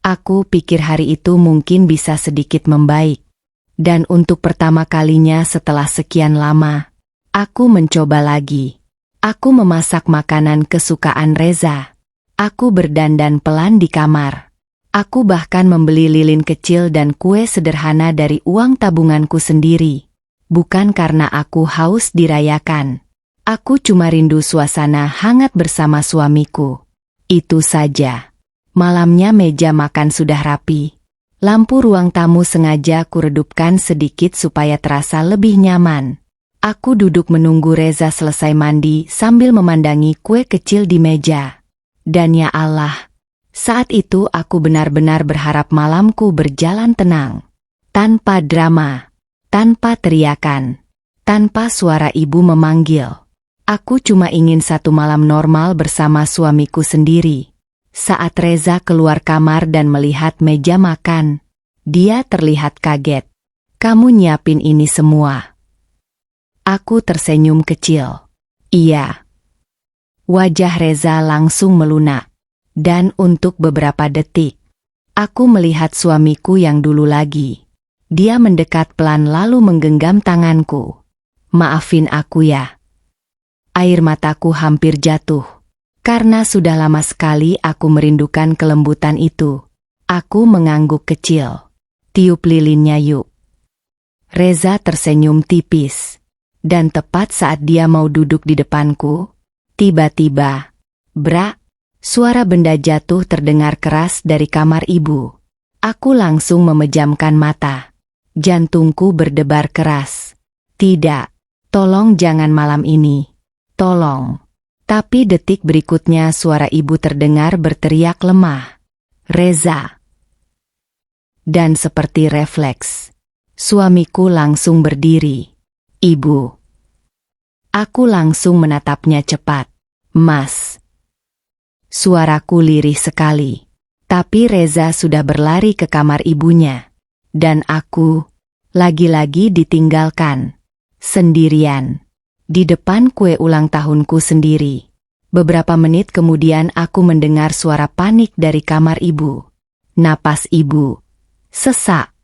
S1: Aku pikir hari itu mungkin bisa sedikit membaik. Dan untuk pertama kalinya setelah sekian lama, aku mencoba lagi. Aku memasak makanan kesukaan Reza. Aku berdandan pelan di kamar. Aku bahkan membeli lilin kecil dan kue sederhana dari uang tabunganku sendiri. Bukan karena aku haus dirayakan. Aku cuma rindu suasana hangat bersama suamiku. Itu saja. Malamnya meja makan sudah rapi. Lampu ruang tamu sengaja kuredupkan sedikit supaya terasa lebih nyaman. Aku duduk menunggu Reza selesai mandi sambil memandangi kue kecil di meja. Dan ya Allah, saat itu aku benar-benar berharap malamku berjalan tenang. Tanpa drama, tanpa teriakan, tanpa suara ibu memanggil. Aku cuma ingin satu malam normal bersama suamiku sendiri. Saat Reza keluar kamar dan melihat meja makan, dia terlihat kaget. "Kamu nyiapin ini semua?" Aku tersenyum kecil. "Iya." Wajah Reza langsung melunak. Dan untuk beberapa detik, aku melihat suamiku yang dulu lagi. Dia mendekat pelan lalu menggenggam tanganku. Maafin aku ya. Air mataku hampir jatuh. Karena sudah lama sekali aku merindukan kelembutan itu. Aku mengangguk kecil. Tiup lilinnya yuk. Reza tersenyum tipis. Dan tepat saat dia mau duduk di depanku, tiba-tiba, brak, suara benda jatuh terdengar keras dari kamar ibu. Aku langsung memejamkan mata. Jantungku berdebar keras. Tidak, tolong jangan malam ini. Tolong. Tapi detik berikutnya suara ibu terdengar berteriak lemah. Reza. Dan seperti refleks, suamiku langsung berdiri. Ibu. Aku langsung menatapnya cepat. Mas. Suaraku lirih sekali. Tapi Reza sudah berlari ke kamar ibunya. Dan aku, lagi-lagi ditinggalkan. Sendirian. Di depan kue ulang tahunku sendiri. Beberapa menit kemudian aku mendengar suara panik dari kamar ibu. Napas ibu. Sesak.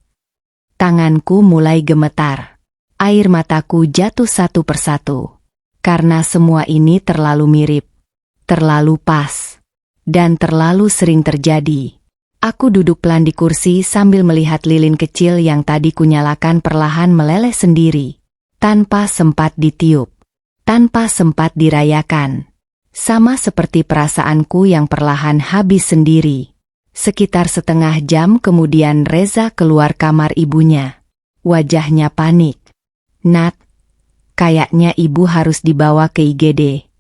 S1: Tanganku mulai gemetar. Air mataku jatuh satu persatu. Karena semua ini terlalu mirip. Terlalu pas. Dan terlalu sering terjadi. Aku duduk pelan di kursi sambil melihat lilin kecil yang tadi kunyalakan perlahan meleleh sendiri. Tanpa sempat ditiup. Tanpa sempat dirayakan. Sama seperti perasaanku yang perlahan habis sendiri. Sekitar setengah jam kemudian Reza keluar kamar ibunya. Wajahnya panik. Nat, kayaknya ibu harus dibawa ke IGD.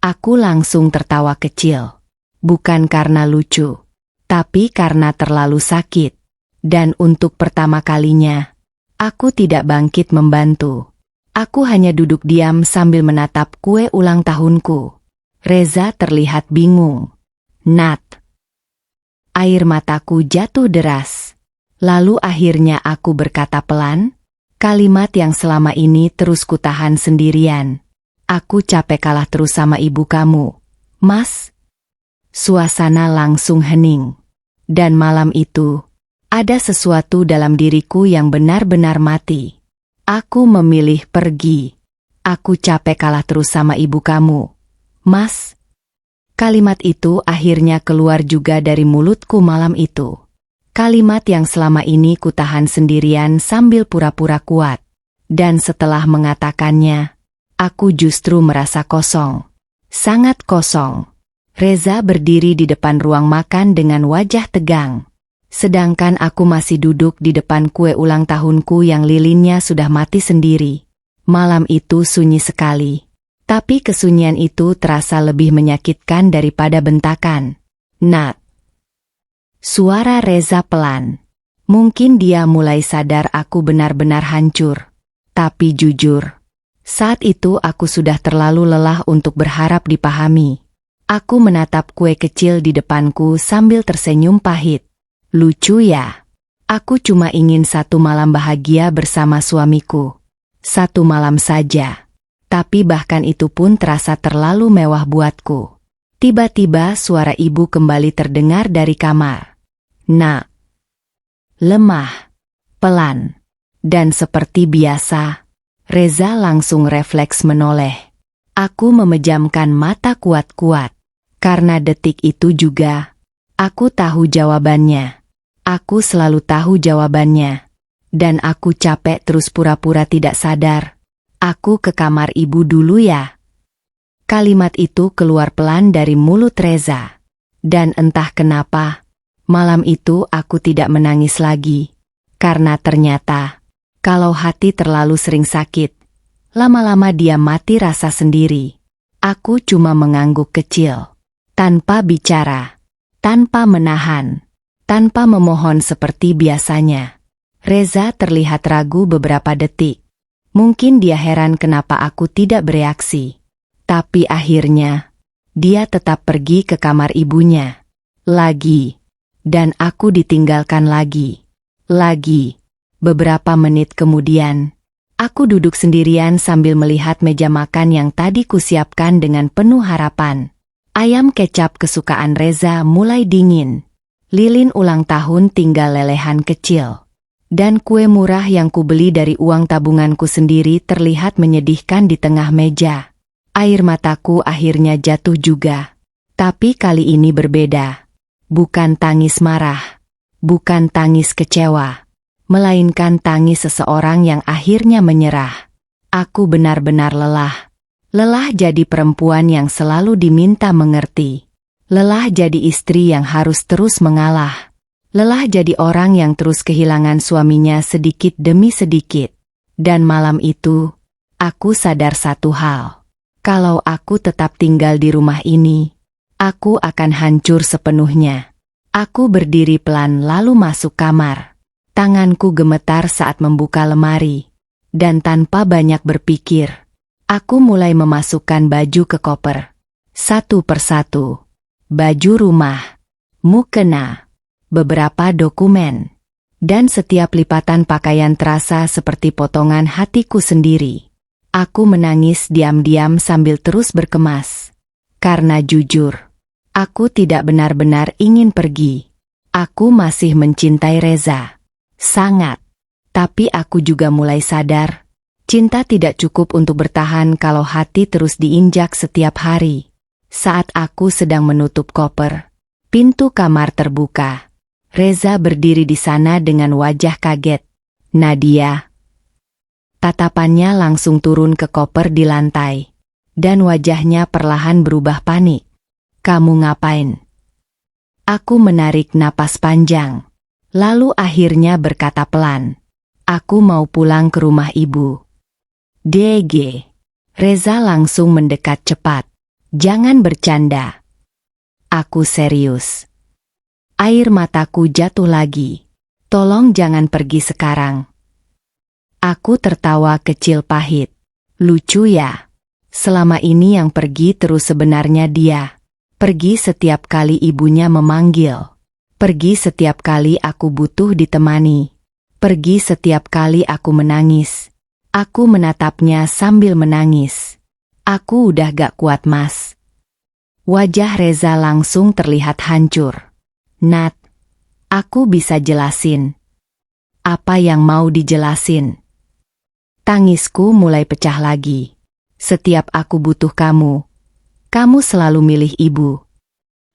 S1: Aku langsung tertawa kecil. Bukan karena lucu. Tapi karena terlalu sakit. Dan untuk pertama kalinya, aku tidak bangkit membantu. Aku hanya duduk diam sambil menatap kue ulang tahunku. Reza terlihat bingung. Nat. Air mataku jatuh deras. Lalu akhirnya aku berkata pelan, kalimat yang selama ini terus kutahan sendirian. Aku capek kalah terus sama ibu kamu. Mas. Suasana langsung hening. Dan malam itu, ada sesuatu dalam diriku yang benar-benar mati. Aku memilih pergi. Aku capek kalah terus sama ibu kamu. Mas. Kalimat itu akhirnya keluar juga dari mulutku malam itu. Kalimat yang selama ini kutahan sendirian sambil pura-pura kuat. Dan setelah mengatakannya, aku justru merasa kosong. Sangat kosong. Reza berdiri di depan ruang makan dengan wajah tegang. Sedangkan aku masih duduk di depan kue ulang tahunku yang lilinnya sudah mati sendiri. Malam itu sunyi sekali. Tapi kesunyian itu terasa lebih menyakitkan daripada bentakan. Nat. Suara Reza pelan. Mungkin dia mulai sadar aku benar-benar hancur. Tapi jujur, saat itu aku sudah terlalu lelah untuk berharap dipahami. Aku menatap kue kecil di depanku sambil tersenyum pahit. Lucu ya. Aku cuma ingin satu malam bahagia bersama suamiku. Satu malam saja. Tapi bahkan itu pun terasa terlalu mewah buatku. Tiba-tiba suara ibu kembali terdengar dari kamar. Nak. Lemah. Pelan. Dan seperti biasa, Reza langsung refleks menoleh. Aku memejamkan mata kuat-kuat. Karena detik itu juga, aku tahu jawabannya. Aku selalu tahu jawabannya. Dan aku capek terus pura-pura tidak sadar. Aku ke kamar ibu dulu ya. Kalimat itu keluar pelan dari mulut Reza. Dan entah kenapa, malam itu aku tidak menangis lagi. Karena ternyata, kalau hati terlalu sering sakit, lama-lama dia mati rasa sendiri. Aku cuma mengangguk kecil. Tanpa bicara. Tanpa menahan. Tanpa memohon seperti biasanya. Reza terlihat ragu beberapa detik. Mungkin dia heran kenapa aku tidak bereaksi. Tapi akhirnya, dia tetap pergi ke kamar ibunya. Lagi. Dan aku ditinggalkan lagi. Lagi. Beberapa menit kemudian, aku duduk sendirian sambil melihat meja makan yang tadi kusiapkan dengan penuh harapan. Ayam kecap kesukaan Reza mulai dingin. Lilin ulang tahun tinggal lelehan kecil. Dan kue murah yang kubeli dari uang tabunganku sendiri terlihat menyedihkan di tengah meja. Air mataku akhirnya jatuh juga. Tapi kali ini berbeda. Bukan tangis marah. Bukan tangis kecewa. Melainkan tangis seseorang yang akhirnya menyerah. Aku benar-benar lelah. Lelah jadi perempuan yang selalu diminta mengerti. Lelah jadi istri yang harus terus mengalah. Lelah jadi orang yang terus kehilangan suaminya sedikit demi sedikit. Dan malam itu, aku sadar satu hal. Kalau aku tetap tinggal di rumah ini, aku akan hancur sepenuhnya. Aku berdiri pelan lalu masuk kamar. Tanganku gemetar saat membuka lemari. Dan tanpa banyak berpikir, aku mulai memasukkan baju ke koper. Satu persatu. Baju rumah. Mukena. Beberapa dokumen. Dan setiap lipatan pakaian terasa seperti potongan hatiku sendiri. Aku menangis diam-diam sambil terus berkemas. Karena jujur, aku tidak benar-benar ingin pergi. Aku masih mencintai Reza. Sangat. Tapi aku juga mulai sadar, cinta tidak cukup untuk bertahan kalau hati terus diinjak setiap hari. Saat aku sedang menutup koper, pintu kamar terbuka. Reza berdiri di sana dengan wajah kaget. Nadia. Tatapannya langsung turun ke koper di lantai. Dan wajahnya perlahan berubah panik. Kamu ngapain? Aku menarik napas panjang. Lalu akhirnya berkata pelan. Aku mau pulang ke rumah ibu. DG. Reza langsung mendekat cepat. Jangan bercanda. Aku serius. Air mataku jatuh lagi. Tolong jangan pergi sekarang. Aku tertawa kecil pahit. Lucu ya. Selama ini yang pergi terus sebenarnya dia. Pergi setiap kali ibunya memanggil. Pergi setiap kali aku butuh ditemani. Pergi setiap kali aku menangis. Aku menatapnya sambil menangis. Aku udah gak kuat, Mas. Wajah Reza langsung terlihat hancur. Nat, aku bisa jelasin. Apa yang mau dijelasin? Tangisku mulai pecah lagi. Setiap aku butuh kamu, kamu selalu milih ibu.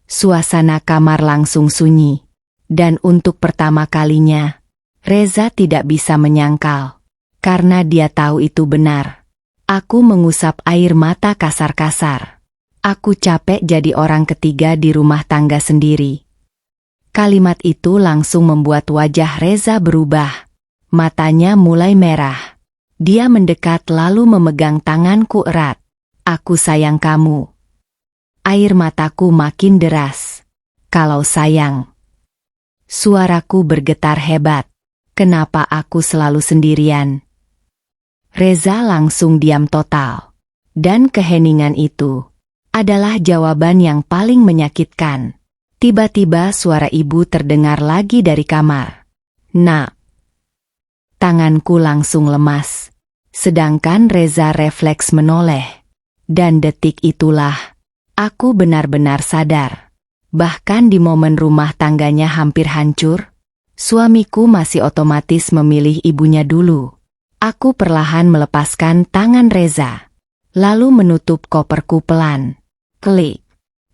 S1: Suasana kamar langsung sunyi. Dan untuk pertama kalinya, Reza tidak bisa menyangkal. Karena dia tahu itu benar. Aku mengusap air mata kasar-kasar. Aku capek jadi orang ketiga di rumah tangga sendiri. Kalimat itu langsung membuat wajah Reza berubah. Matanya mulai merah. Dia mendekat lalu memegang tanganku erat. Aku sayang kamu. Air mataku makin deras. Kalau sayang. Suaraku bergetar hebat. Kenapa aku selalu sendirian? Reza langsung diam total. Dan keheningan itu adalah jawaban yang paling menyakitkan. Tiba-tiba suara ibu terdengar lagi dari kamar. Nak. Tanganku langsung lemas. Sedangkan Reza refleks menoleh. Dan detik itulah, aku benar-benar sadar. Bahkan di momen rumah tangganya hampir hancur, suamiku masih otomatis memilih ibunya dulu. Aku perlahan melepaskan tangan Reza. Lalu menutup koperku pelan. Klik.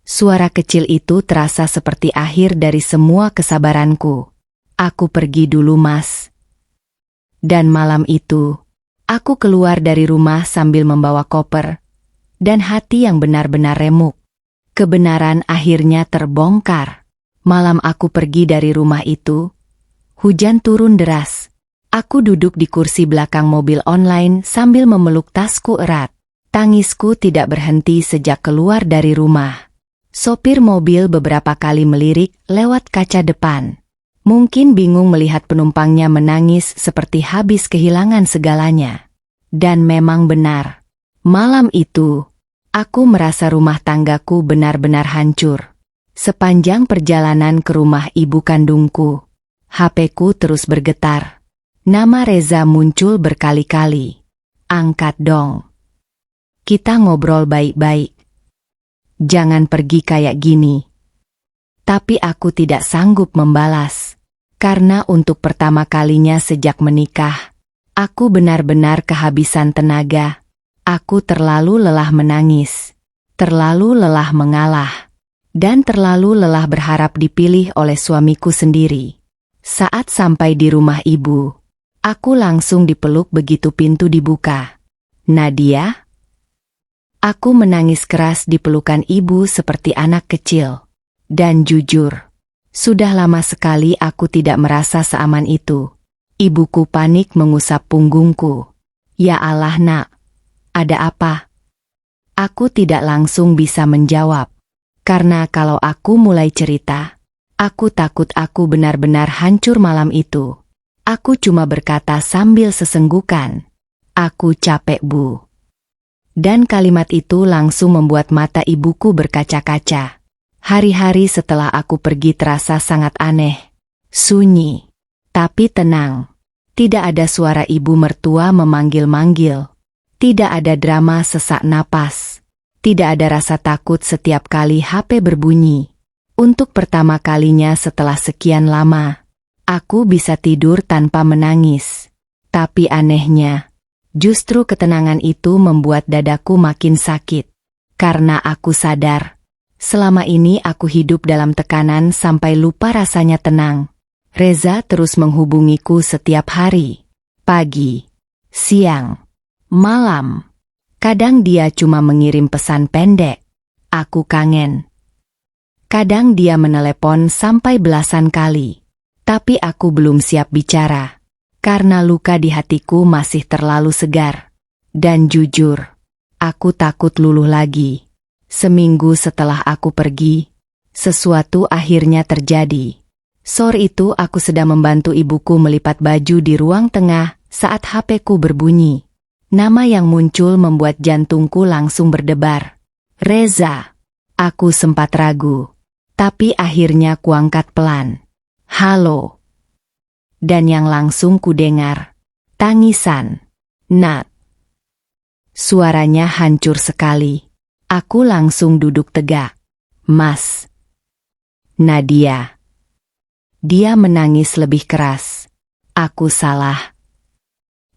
S1: Suara kecil itu terasa seperti akhir dari semua kesabaranku. Aku pergi dulu, Mas. Dan malam itu, aku keluar dari rumah sambil membawa koper. Dan hati yang benar-benar remuk. Kebenaran akhirnya terbongkar. Malam aku pergi dari rumah itu, hujan turun deras. Aku duduk di kursi belakang mobil online sambil memeluk tasku erat. Tangisku tidak berhenti sejak keluar dari rumah. Sopir mobil beberapa kali melirik lewat kaca depan. Mungkin bingung melihat penumpangnya menangis seperti habis kehilangan segalanya. Dan memang benar. Malam itu, aku merasa rumah tanggaku benar-benar hancur. Sepanjang perjalanan ke rumah ibu kandungku, HP-ku terus bergetar. Nama Reza muncul berkali-kali. Angkat dong. Kita ngobrol baik-baik. Jangan pergi kayak gini. Tapi aku tidak sanggup membalas. Karena untuk pertama kalinya sejak menikah, aku benar-benar kehabisan tenaga. Aku terlalu lelah menangis, terlalu lelah mengalah, dan terlalu lelah berharap dipilih oleh suamiku sendiri. Saat sampai di rumah ibu, aku langsung dipeluk begitu pintu dibuka. "Nadia?" Aku menangis keras di pelukan ibu seperti anak kecil. Dan jujur, sudah lama sekali aku tidak merasa seaman itu. Ibuku panik mengusap punggungku. "Ya Allah, Nak, ada apa?" Aku tidak langsung bisa menjawab. Karena kalau aku mulai cerita, aku takut aku benar-benar hancur malam itu. Aku cuma berkata sambil sesenggukan, "Aku capek, Bu." Dan kalimat itu langsung membuat mata ibuku berkaca-kaca. Hari-hari setelah aku pergi terasa sangat aneh. Sunyi. Tapi tenang. Tidak ada suara ibu mertua memanggil-manggil. Tidak ada drama sesak napas. Tidak ada rasa takut setiap kali HP berbunyi. Untuk pertama kalinya setelah sekian lama, aku bisa tidur tanpa menangis. Tapi anehnya, justru ketenangan itu membuat dadaku makin sakit. Karena aku sadar, selama ini aku hidup dalam tekanan sampai lupa rasanya tenang. Reza terus menghubungiku setiap hari. Pagi, siang, malam. Kadang dia cuma mengirim pesan pendek. "Aku kangen." Kadang dia menelepon sampai belasan kali. Tapi aku belum siap bicara. Karena luka di hatiku masih terlalu segar. Dan jujur, aku takut luluh lagi. Seminggu setelah aku pergi, sesuatu akhirnya terjadi. Sore itu aku sedang membantu ibuku melipat baju di ruang tengah saat HP-ku berbunyi. Nama yang muncul membuat jantungku langsung berdebar. "Reza." Aku sempat ragu. Tapi akhirnya kuangkat pelan. "Halo." Dan yang langsung kudengar, tangisan. "Nat." Suaranya hancur sekali. Aku langsung duduk tegak. "Mas." "Nadia." Dia menangis lebih keras. Aku salah.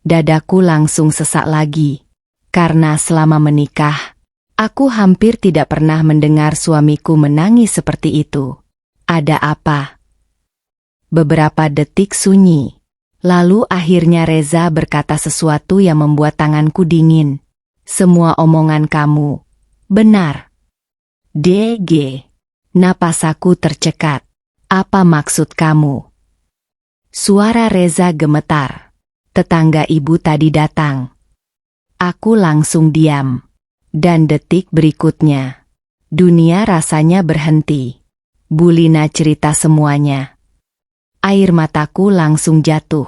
S1: Dadaku langsung sesak lagi. Karena selama menikah, aku hampir tidak pernah mendengar suamiku menangis seperti itu. Ada apa? Beberapa detik sunyi. Lalu akhirnya Reza berkata sesuatu yang membuat tanganku dingin. "Semua omongan kamu benar." "DG." Napasaku tercekat. "Apa maksud kamu?" Suara Reza gemetar. Tetangga ibu tadi datang. Aku langsung diam. Dan detik berikutnya, dunia rasanya berhenti. Bulina cerita semuanya. Air mataku langsung jatuh.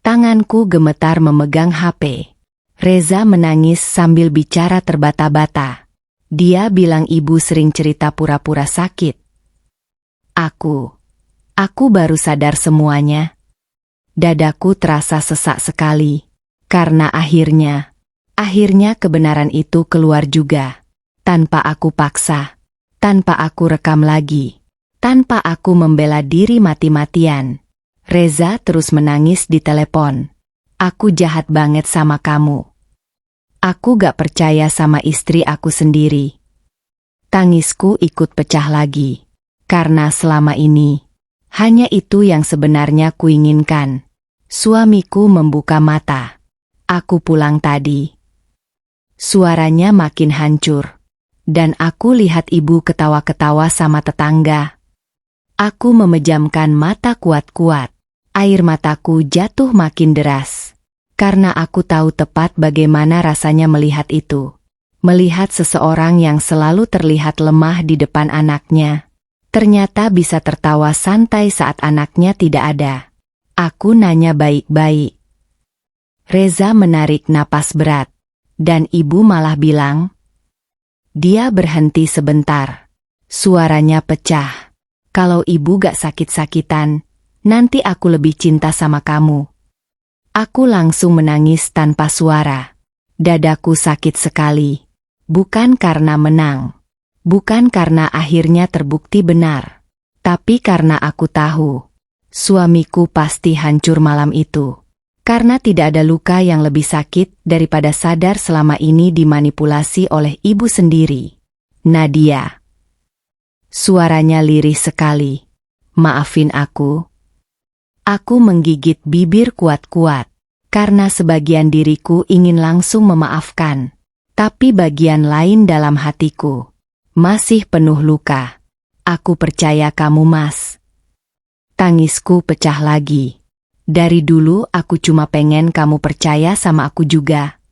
S1: Tanganku gemetar memegang HP. Reza menangis sambil bicara terbata-bata. Dia bilang ibu sering cerita pura-pura sakit. Aku baru sadar semuanya. Dadaku terasa sesak sekali. Karena akhirnya kebenaran itu keluar juga. Tanpa aku paksa. Tanpa aku rekam lagi. Tanpa aku membela diri mati-matian. Reza terus menangis di telepon. "Aku jahat banget sama kamu. Aku gak percaya sama istri aku sendiri." Tangisku ikut pecah lagi. Karena selama ini, hanya itu yang sebenarnya kuinginkan. Suamiku membuka mata. "Aku pulang tadi." Suaranya makin hancur. Dan aku lihat ibu ketawa-ketawa sama tetangga. Aku memejamkan mata kuat-kuat. Air mataku jatuh makin deras. Karena aku tahu tepat bagaimana rasanya melihat itu. Melihat seseorang yang selalu terlihat lemah di depan anaknya, ternyata bisa tertawa santai saat anaknya tidak ada. Aku nanya baik-baik. Reza menarik napas berat. Dan ibu malah bilang, "Dia berhenti sebentar." Suaranya pecah. "Kalau ibu gak sakit-sakitan, nanti aku lebih cinta sama kamu." Aku langsung menangis tanpa suara. Dadaku sakit sekali. Bukan karena menang. Bukan karena akhirnya terbukti benar. Tapi karena aku tahu, Suamiku pasti hancur malam itu. Karena tidak ada luka yang lebih sakit daripada sadar selama ini dimanipulasi oleh ibu sendiri. Nadia. Suaranya lirih sekali. Maafin aku. Aku menggigit bibir kuat-kuat. Karena sebagian diriku ingin langsung memaafkan. Tapi bagian lain dalam hatiku masih penuh luka. Aku percaya kamu, Mas. Tangisku pecah lagi. Dari dulu aku cuma pengen kamu percaya sama aku juga.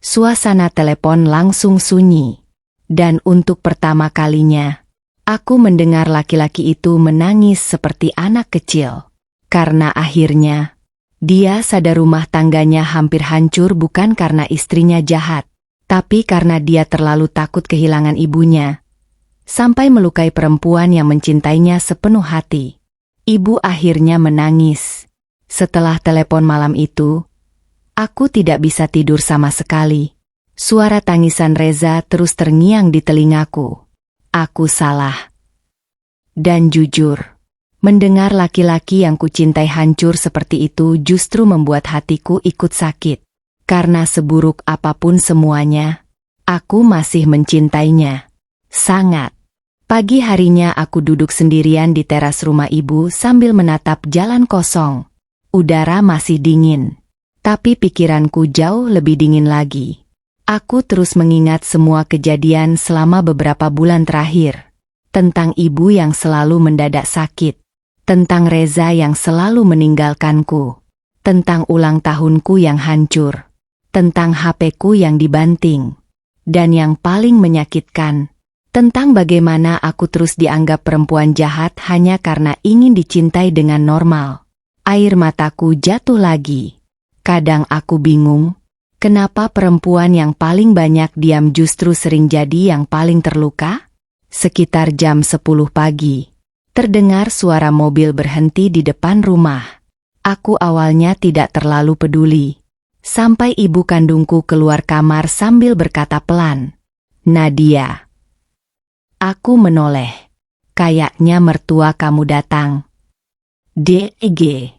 S1: Suasana telepon langsung sunyi. Dan untuk pertama kalinya, aku mendengar laki-laki itu menangis seperti anak kecil. Karena akhirnya, dia sadar rumah tangganya hampir hancur bukan karena istrinya jahat, tapi karena dia terlalu takut kehilangan ibunya. Sampai melukai perempuan yang mencintainya sepenuh hati. Ibu akhirnya menangis. Setelah telepon malam itu, aku tidak bisa tidur sama sekali. Suara tangisan Reza terus terngiang di telingaku. Aku salah. Dan jujur, mendengar laki-laki yang kucintai hancur seperti itu justru membuat hatiku ikut sakit. Karena seburuk apapun semuanya, aku masih mencintainya. Sangat. Pagi harinya aku duduk sendirian di teras rumah ibu sambil menatap jalan kosong. Udara masih dingin. Tapi pikiranku jauh lebih dingin lagi. Aku terus mengingat semua kejadian selama beberapa bulan terakhir. Tentang ibu yang selalu mendadak sakit. Tentang Reza yang selalu meninggalkanku. Tentang ulang tahunku yang hancur. Tentang HP-ku yang dibanting. Dan yang paling menyakitkan, tentang bagaimana aku terus dianggap perempuan jahat hanya karena ingin dicintai dengan normal. Air mataku jatuh lagi. Kadang aku bingung, kenapa perempuan yang paling banyak diam justru sering jadi yang paling terluka? Sekitar jam 10 pagi, terdengar suara mobil berhenti di depan rumah. Aku awalnya tidak terlalu peduli. Sampai ibu kandungku keluar kamar sambil berkata pelan, "Nadia." Aku menoleh. Kayaknya mertua kamu datang. DG.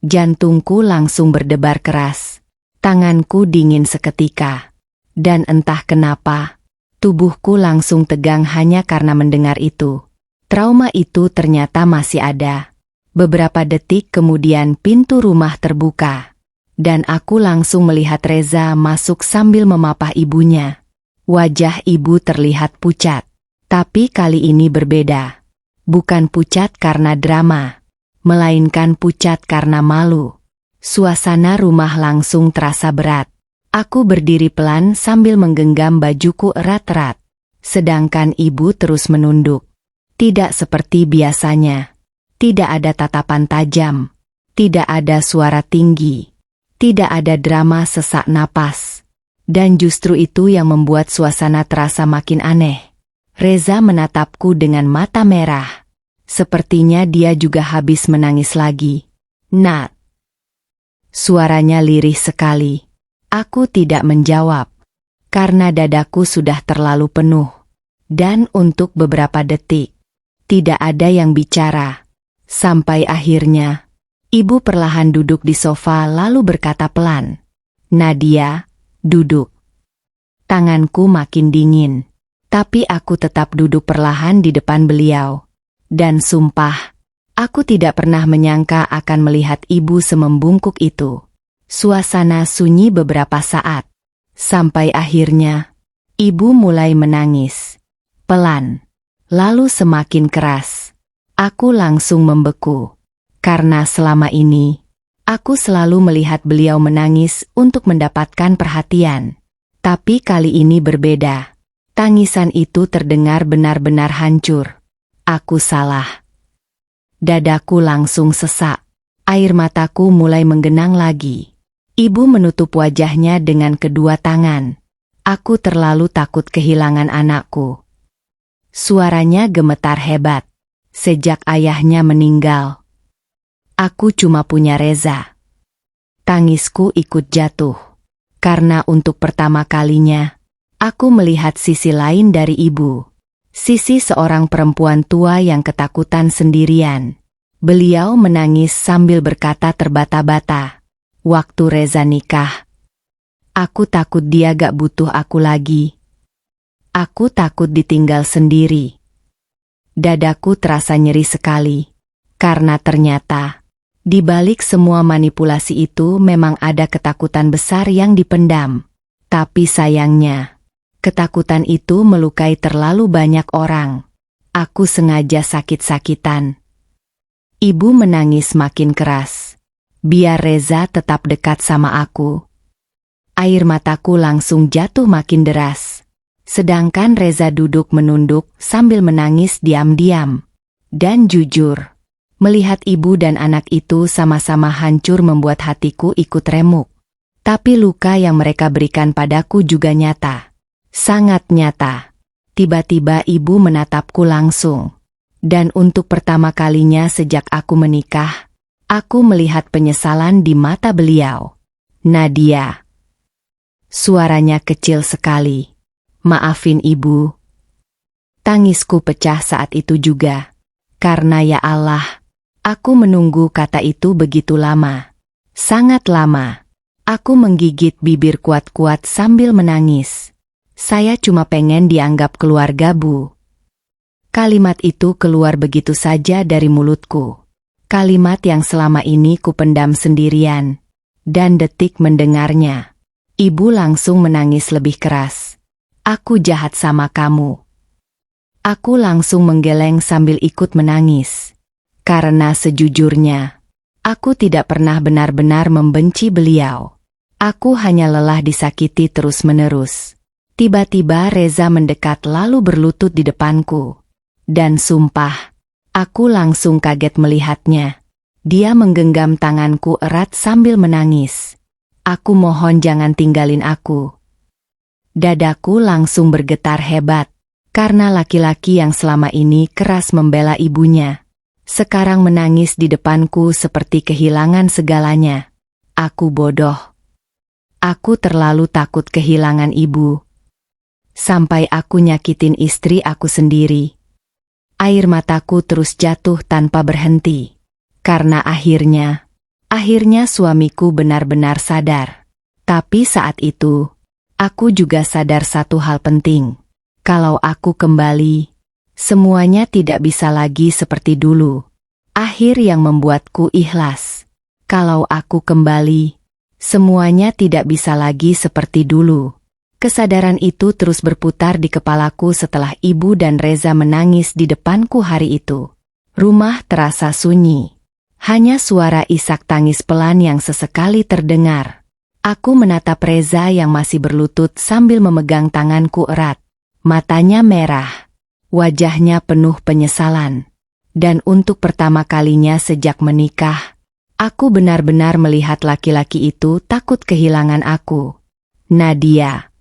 S1: Jantungku langsung berdebar keras. Tanganku dingin seketika. Dan entah kenapa, tubuhku langsung tegang hanya karena mendengar itu. Trauma itu ternyata masih ada. Beberapa detik kemudian pintu rumah terbuka. Dan aku langsung melihat Reza masuk sambil memapah ibunya. Wajah ibu terlihat pucat. Tapi kali ini berbeda. Bukan pucat karena drama, melainkan pucat karena malu. Suasana rumah langsung terasa berat. Aku berdiri pelan sambil menggenggam bajuku erat-erat. Sedangkan ibu terus menunduk. Tidak seperti biasanya. Tidak ada tatapan tajam. Tidak ada suara tinggi. Tidak ada drama sesak napas. Dan justru itu yang membuat suasana terasa makin aneh. Reza menatapku dengan mata merah. Sepertinya dia juga habis menangis lagi. "Nat." Suaranya lirih sekali. Aku tidak menjawab. Karena dadaku sudah terlalu penuh. Dan untuk beberapa detik, tidak ada yang bicara. Sampai akhirnya, ibu perlahan duduk di sofa lalu berkata pelan, "Nadia, duduk." Tanganku makin dingin. Tapi aku tetap duduk perlahan di depan beliau. Dan sumpah, aku tidak pernah menyangka akan melihat ibu semembungkuk itu. Suasana sunyi beberapa saat. Sampai akhirnya, ibu mulai menangis. Pelan. Lalu semakin keras. Aku langsung membeku. Karena selama ini, aku selalu melihat beliau menangis untuk mendapatkan perhatian. Tapi kali ini berbeda. Tangisan itu terdengar benar-benar hancur. Aku salah. Dadaku langsung sesak. Air mataku mulai menggenang lagi. Ibu menutup wajahnya dengan kedua tangan. Aku terlalu takut kehilangan anakku. Suaranya gemetar hebat. Sejak ayahnya meninggal, aku cuma punya Reza. Tangisku ikut jatuh. Karena untuk pertama kalinya, aku melihat sisi lain dari ibu. Sisi seorang perempuan tua yang ketakutan sendirian. Beliau menangis sambil berkata terbata-bata. Waktu Reza nikah, aku takut dia gak butuh aku lagi. Aku takut ditinggal sendiri. Dadaku terasa nyeri sekali. Karena ternyata, di balik semua manipulasi itu memang ada ketakutan besar yang dipendam. Tapi sayangnya, ketakutan itu melukai terlalu banyak orang. Aku sengaja sakit-sakitan. Ibu menangis makin keras. Biar Reza tetap dekat sama aku. Air mataku langsung jatuh makin deras. Sedangkan Reza duduk menunduk sambil menangis diam-diam. Dan jujur, melihat ibu dan anak itu sama-sama hancur membuat hatiku ikut remuk. Tapi luka yang mereka berikan padaku juga nyata. Sangat nyata. Tiba-tiba ibu menatapku langsung. Dan untuk pertama kalinya sejak aku menikah, aku melihat penyesalan di mata beliau. Nadia. Suaranya kecil sekali. Maafin ibu. Tangisku pecah saat itu juga. Karena ya Allah, aku menunggu kata itu begitu lama. Sangat lama. Aku menggigit bibir kuat-kuat sambil menangis. Saya cuma pengen dianggap keluarga, Bu. Kalimat itu keluar begitu saja dari mulutku. Kalimat yang selama ini kupendam sendirian. Dan detik mendengarnya, ibu langsung menangis lebih keras. Aku jahat sama kamu. Aku langsung menggeleng sambil ikut menangis. Karena sejujurnya, aku tidak pernah benar-benar membenci beliau. Aku hanya lelah disakiti terus-menerus. Tiba-tiba Reza mendekat lalu berlutut di depanku. Dan sumpah, aku langsung kaget melihatnya. Dia menggenggam tanganku erat sambil menangis. Aku mohon jangan tinggalin aku. Dadaku langsung bergetar hebat. Karena laki-laki yang selama ini keras membela ibunya, sekarang menangis di depanku seperti kehilangan segalanya. Aku bodoh. Aku terlalu takut kehilangan ibu. Sampai aku nyakitin istri aku sendiri. Air mataku terus jatuh tanpa berhenti. Karena akhirnya suamiku benar-benar sadar. Tapi saat itu, aku juga sadar satu hal penting. Kalau aku kembali, semuanya tidak bisa lagi seperti dulu. Akhir yang membuatku ikhlas. Kalau aku kembali, semuanya tidak bisa lagi seperti dulu. Kesadaran itu terus berputar di kepalaku setelah ibu dan Reza menangis di depanku hari itu. Rumah terasa sunyi. Hanya suara isak tangis pelan yang sesekali terdengar. Aku menatap Reza yang masih berlutut sambil memegang tanganku erat. Matanya merah. Wajahnya penuh penyesalan. Dan untuk pertama kalinya sejak menikah, aku benar-benar melihat laki-laki itu takut kehilangan aku. Nadia.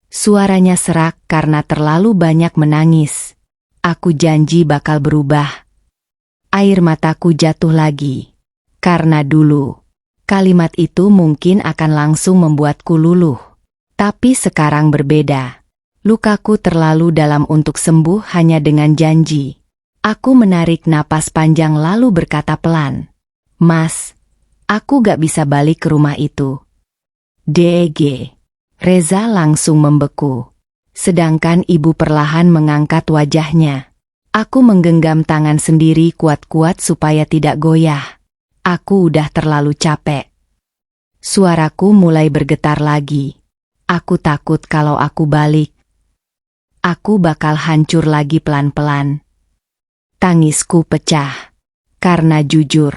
S1: Suaranya serak karena terlalu banyak menangis. Aku janji bakal berubah. Air mataku jatuh lagi. Karena dulu, kalimat itu mungkin akan langsung membuatku luluh. Tapi sekarang berbeda. Lukaku terlalu dalam untuk sembuh hanya dengan janji. Aku menarik napas panjang lalu berkata pelan. Mas, aku gak bisa balik ke rumah itu. DG. Reza langsung membeku. Sedangkan ibu perlahan mengangkat wajahnya. Aku menggenggam tangan sendiri kuat-kuat supaya tidak goyah. Aku udah terlalu capek. Suaraku mulai bergetar lagi. Aku takut kalau aku balik, aku bakal hancur lagi pelan-pelan. Tangisku pecah. Karena jujur,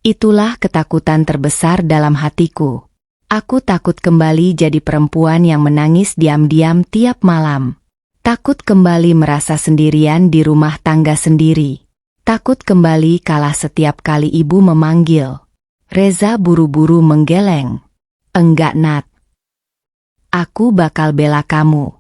S1: itulah ketakutan terbesar dalam hatiku. Aku takut kembali jadi perempuan yang menangis diam-diam tiap malam. Takut kembali merasa sendirian di rumah tangga sendiri. Takut kembali kalah setiap kali ibu memanggil. Reza buru-buru menggeleng. Enggak, Nat. Aku bakal bela kamu.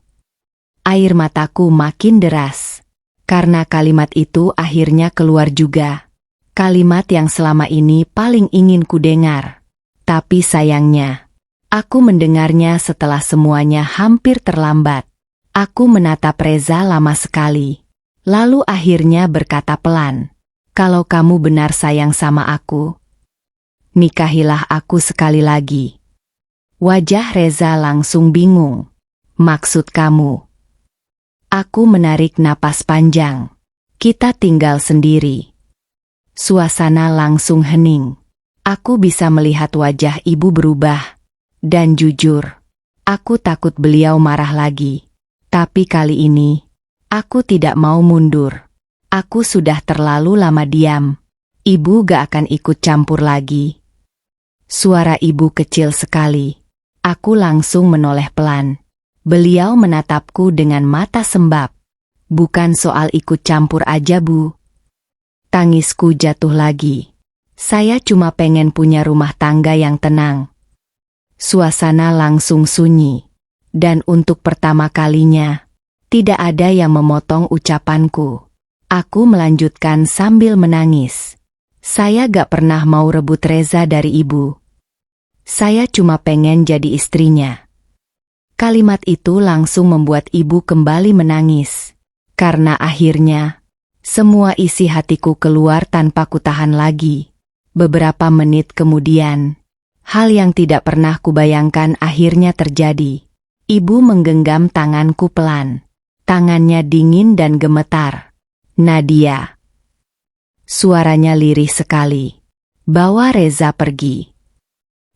S1: Air mataku makin deras. Karena kalimat itu akhirnya keluar juga. Kalimat yang selama ini paling ingin ku dengar. Tapi sayangnya, aku mendengarnya setelah semuanya hampir terlambat. Aku menatap Reza lama sekali. Lalu akhirnya berkata pelan. Kalau kamu benar sayang sama aku, nikahilah aku sekali lagi. Wajah Reza langsung bingung. Maksud kamu? Aku menarik napas panjang. Kita tinggal sendiri. Suasana langsung hening. Aku bisa melihat wajah ibu berubah. Dan jujur, aku takut beliau marah lagi. Tapi kali ini, aku tidak mau mundur. Aku sudah terlalu lama diam. Ibu gak akan ikut campur lagi. Suara ibu kecil sekali. Aku langsung menoleh pelan. Beliau menatapku dengan mata sembab. Bukan soal ikut campur aja, Bu. Tangisku jatuh lagi. Saya cuma pengen punya rumah tangga yang tenang. Suasana langsung sunyi. Dan untuk pertama kalinya, tidak ada yang memotong ucapanku. Aku melanjutkan sambil menangis. Saya gak pernah mau rebut Reza dari ibu. Saya cuma pengen jadi istrinya. Kalimat itu langsung membuat ibu kembali menangis. Karena akhirnya, semua isi hatiku keluar tanpa kutahan lagi. Beberapa menit kemudian, hal yang tidak pernah kubayangkan akhirnya terjadi. Ibu menggenggam tanganku pelan. Tangannya dingin dan gemetar. Nadia. Suaranya lirih sekali. Bawa Reza pergi.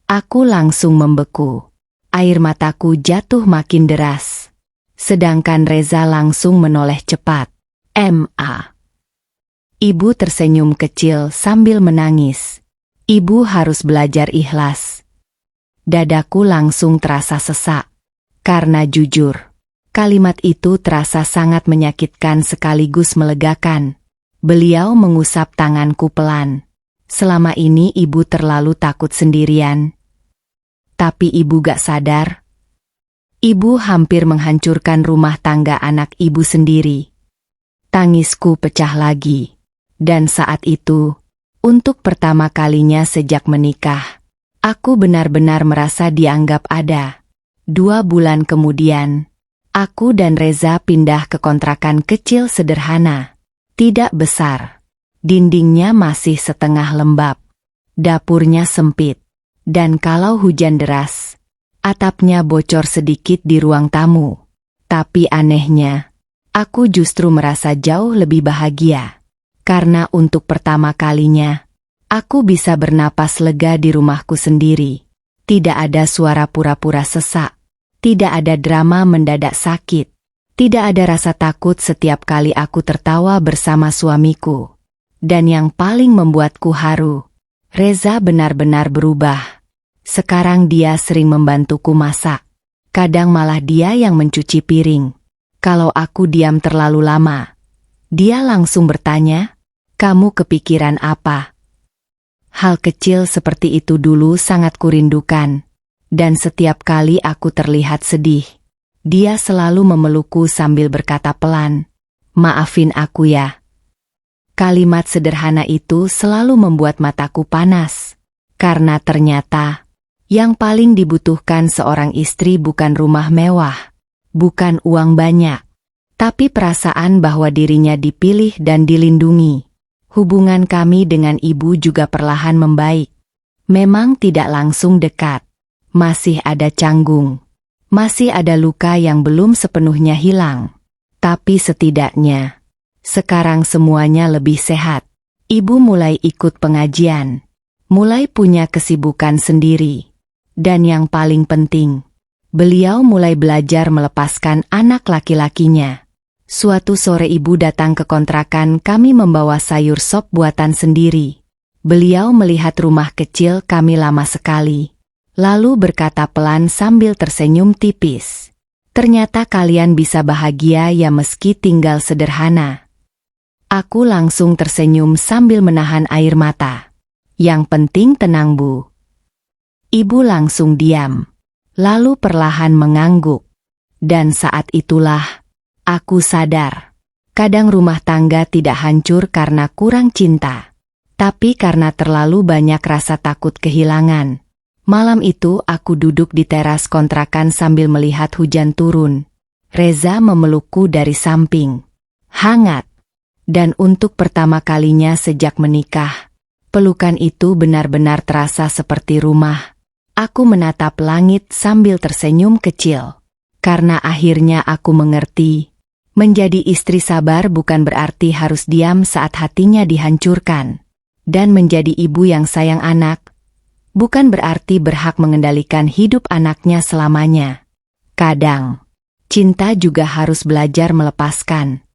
S1: Aku langsung membeku. Air mataku jatuh makin deras. Sedangkan Reza langsung menoleh cepat. Ma. Ibu tersenyum kecil sambil menangis. Ibu harus belajar ikhlas. Dadaku langsung terasa sesak. Karena jujur, kalimat itu terasa sangat menyakitkan sekaligus melegakan. Beliau mengusap tanganku pelan. Selama ini ibu terlalu takut sendirian. Tapi ibu gak sadar. Ibu hampir menghancurkan rumah tangga anak ibu sendiri. Tangisku pecah lagi. Dan saat itu, untuk pertama kalinya sejak menikah, aku benar-benar merasa dianggap ada. 2 bulan kemudian, aku dan Reza pindah ke kontrakan kecil sederhana. Tidak besar. Dindingnya masih setengah lembab. Dapurnya sempit. Dan kalau hujan deras, atapnya bocor sedikit di ruang tamu. Tapi anehnya, aku justru merasa jauh lebih bahagia. Karena untuk pertama kalinya, aku bisa bernapas lega di rumahku sendiri. Tidak ada suara pura-pura sesak. Tidak ada drama mendadak sakit. Tidak ada rasa takut setiap kali aku tertawa bersama suamiku. Dan yang paling membuatku haru, Reza benar-benar berubah. Sekarang dia sering membantuku masak. Kadang malah dia yang mencuci piring. Kalau aku diam terlalu lama, dia langsung bertanya, "Kamu kepikiran apa?" Hal kecil seperti itu dulu sangat kurindukan. Dan setiap kali aku terlihat sedih, dia selalu memelukku sambil berkata pelan, "Maafin aku ya." Kalimat sederhana itu selalu membuat mataku panas. Karena ternyata, yang paling dibutuhkan seorang istri bukan rumah mewah, bukan uang banyak, tapi perasaan bahwa dirinya dipilih dan dilindungi. Hubungan kami dengan ibu juga perlahan membaik. Memang tidak langsung dekat. Masih ada canggung. Masih ada luka yang belum sepenuhnya hilang. Tapi setidaknya, sekarang semuanya lebih sehat. Ibu mulai ikut pengajian. Mulai punya kesibukan sendiri. Dan yang paling penting, beliau mulai belajar melepaskan anak laki-lakinya. Suatu sore ibu datang ke kontrakan kami membawa sayur sop buatan sendiri. Beliau melihat rumah kecil kami lama sekali. Lalu berkata pelan sambil tersenyum tipis. "Ternyata kalian bisa bahagia ya meski tinggal sederhana." Aku langsung tersenyum sambil menahan air mata. "Yang penting tenang, Bu." Ibu langsung diam. Lalu perlahan mengangguk. Dan saat itulah, aku sadar. Kadang rumah tangga tidak hancur karena kurang cinta. Tapi karena terlalu banyak rasa takut kehilangan. Malam itu aku duduk di teras kontrakan sambil melihat hujan turun. Reza memelukku dari samping. Hangat. Dan untuk pertama kalinya sejak menikah, pelukan itu benar-benar terasa seperti rumah. Aku menatap langit sambil tersenyum kecil. Karena akhirnya aku mengerti, menjadi istri sabar bukan berarti harus diam saat hatinya dihancurkan. Dan menjadi ibu yang sayang anak, bukan berarti berhak mengendalikan hidup anaknya selamanya. Kadang, cinta juga harus belajar melepaskan.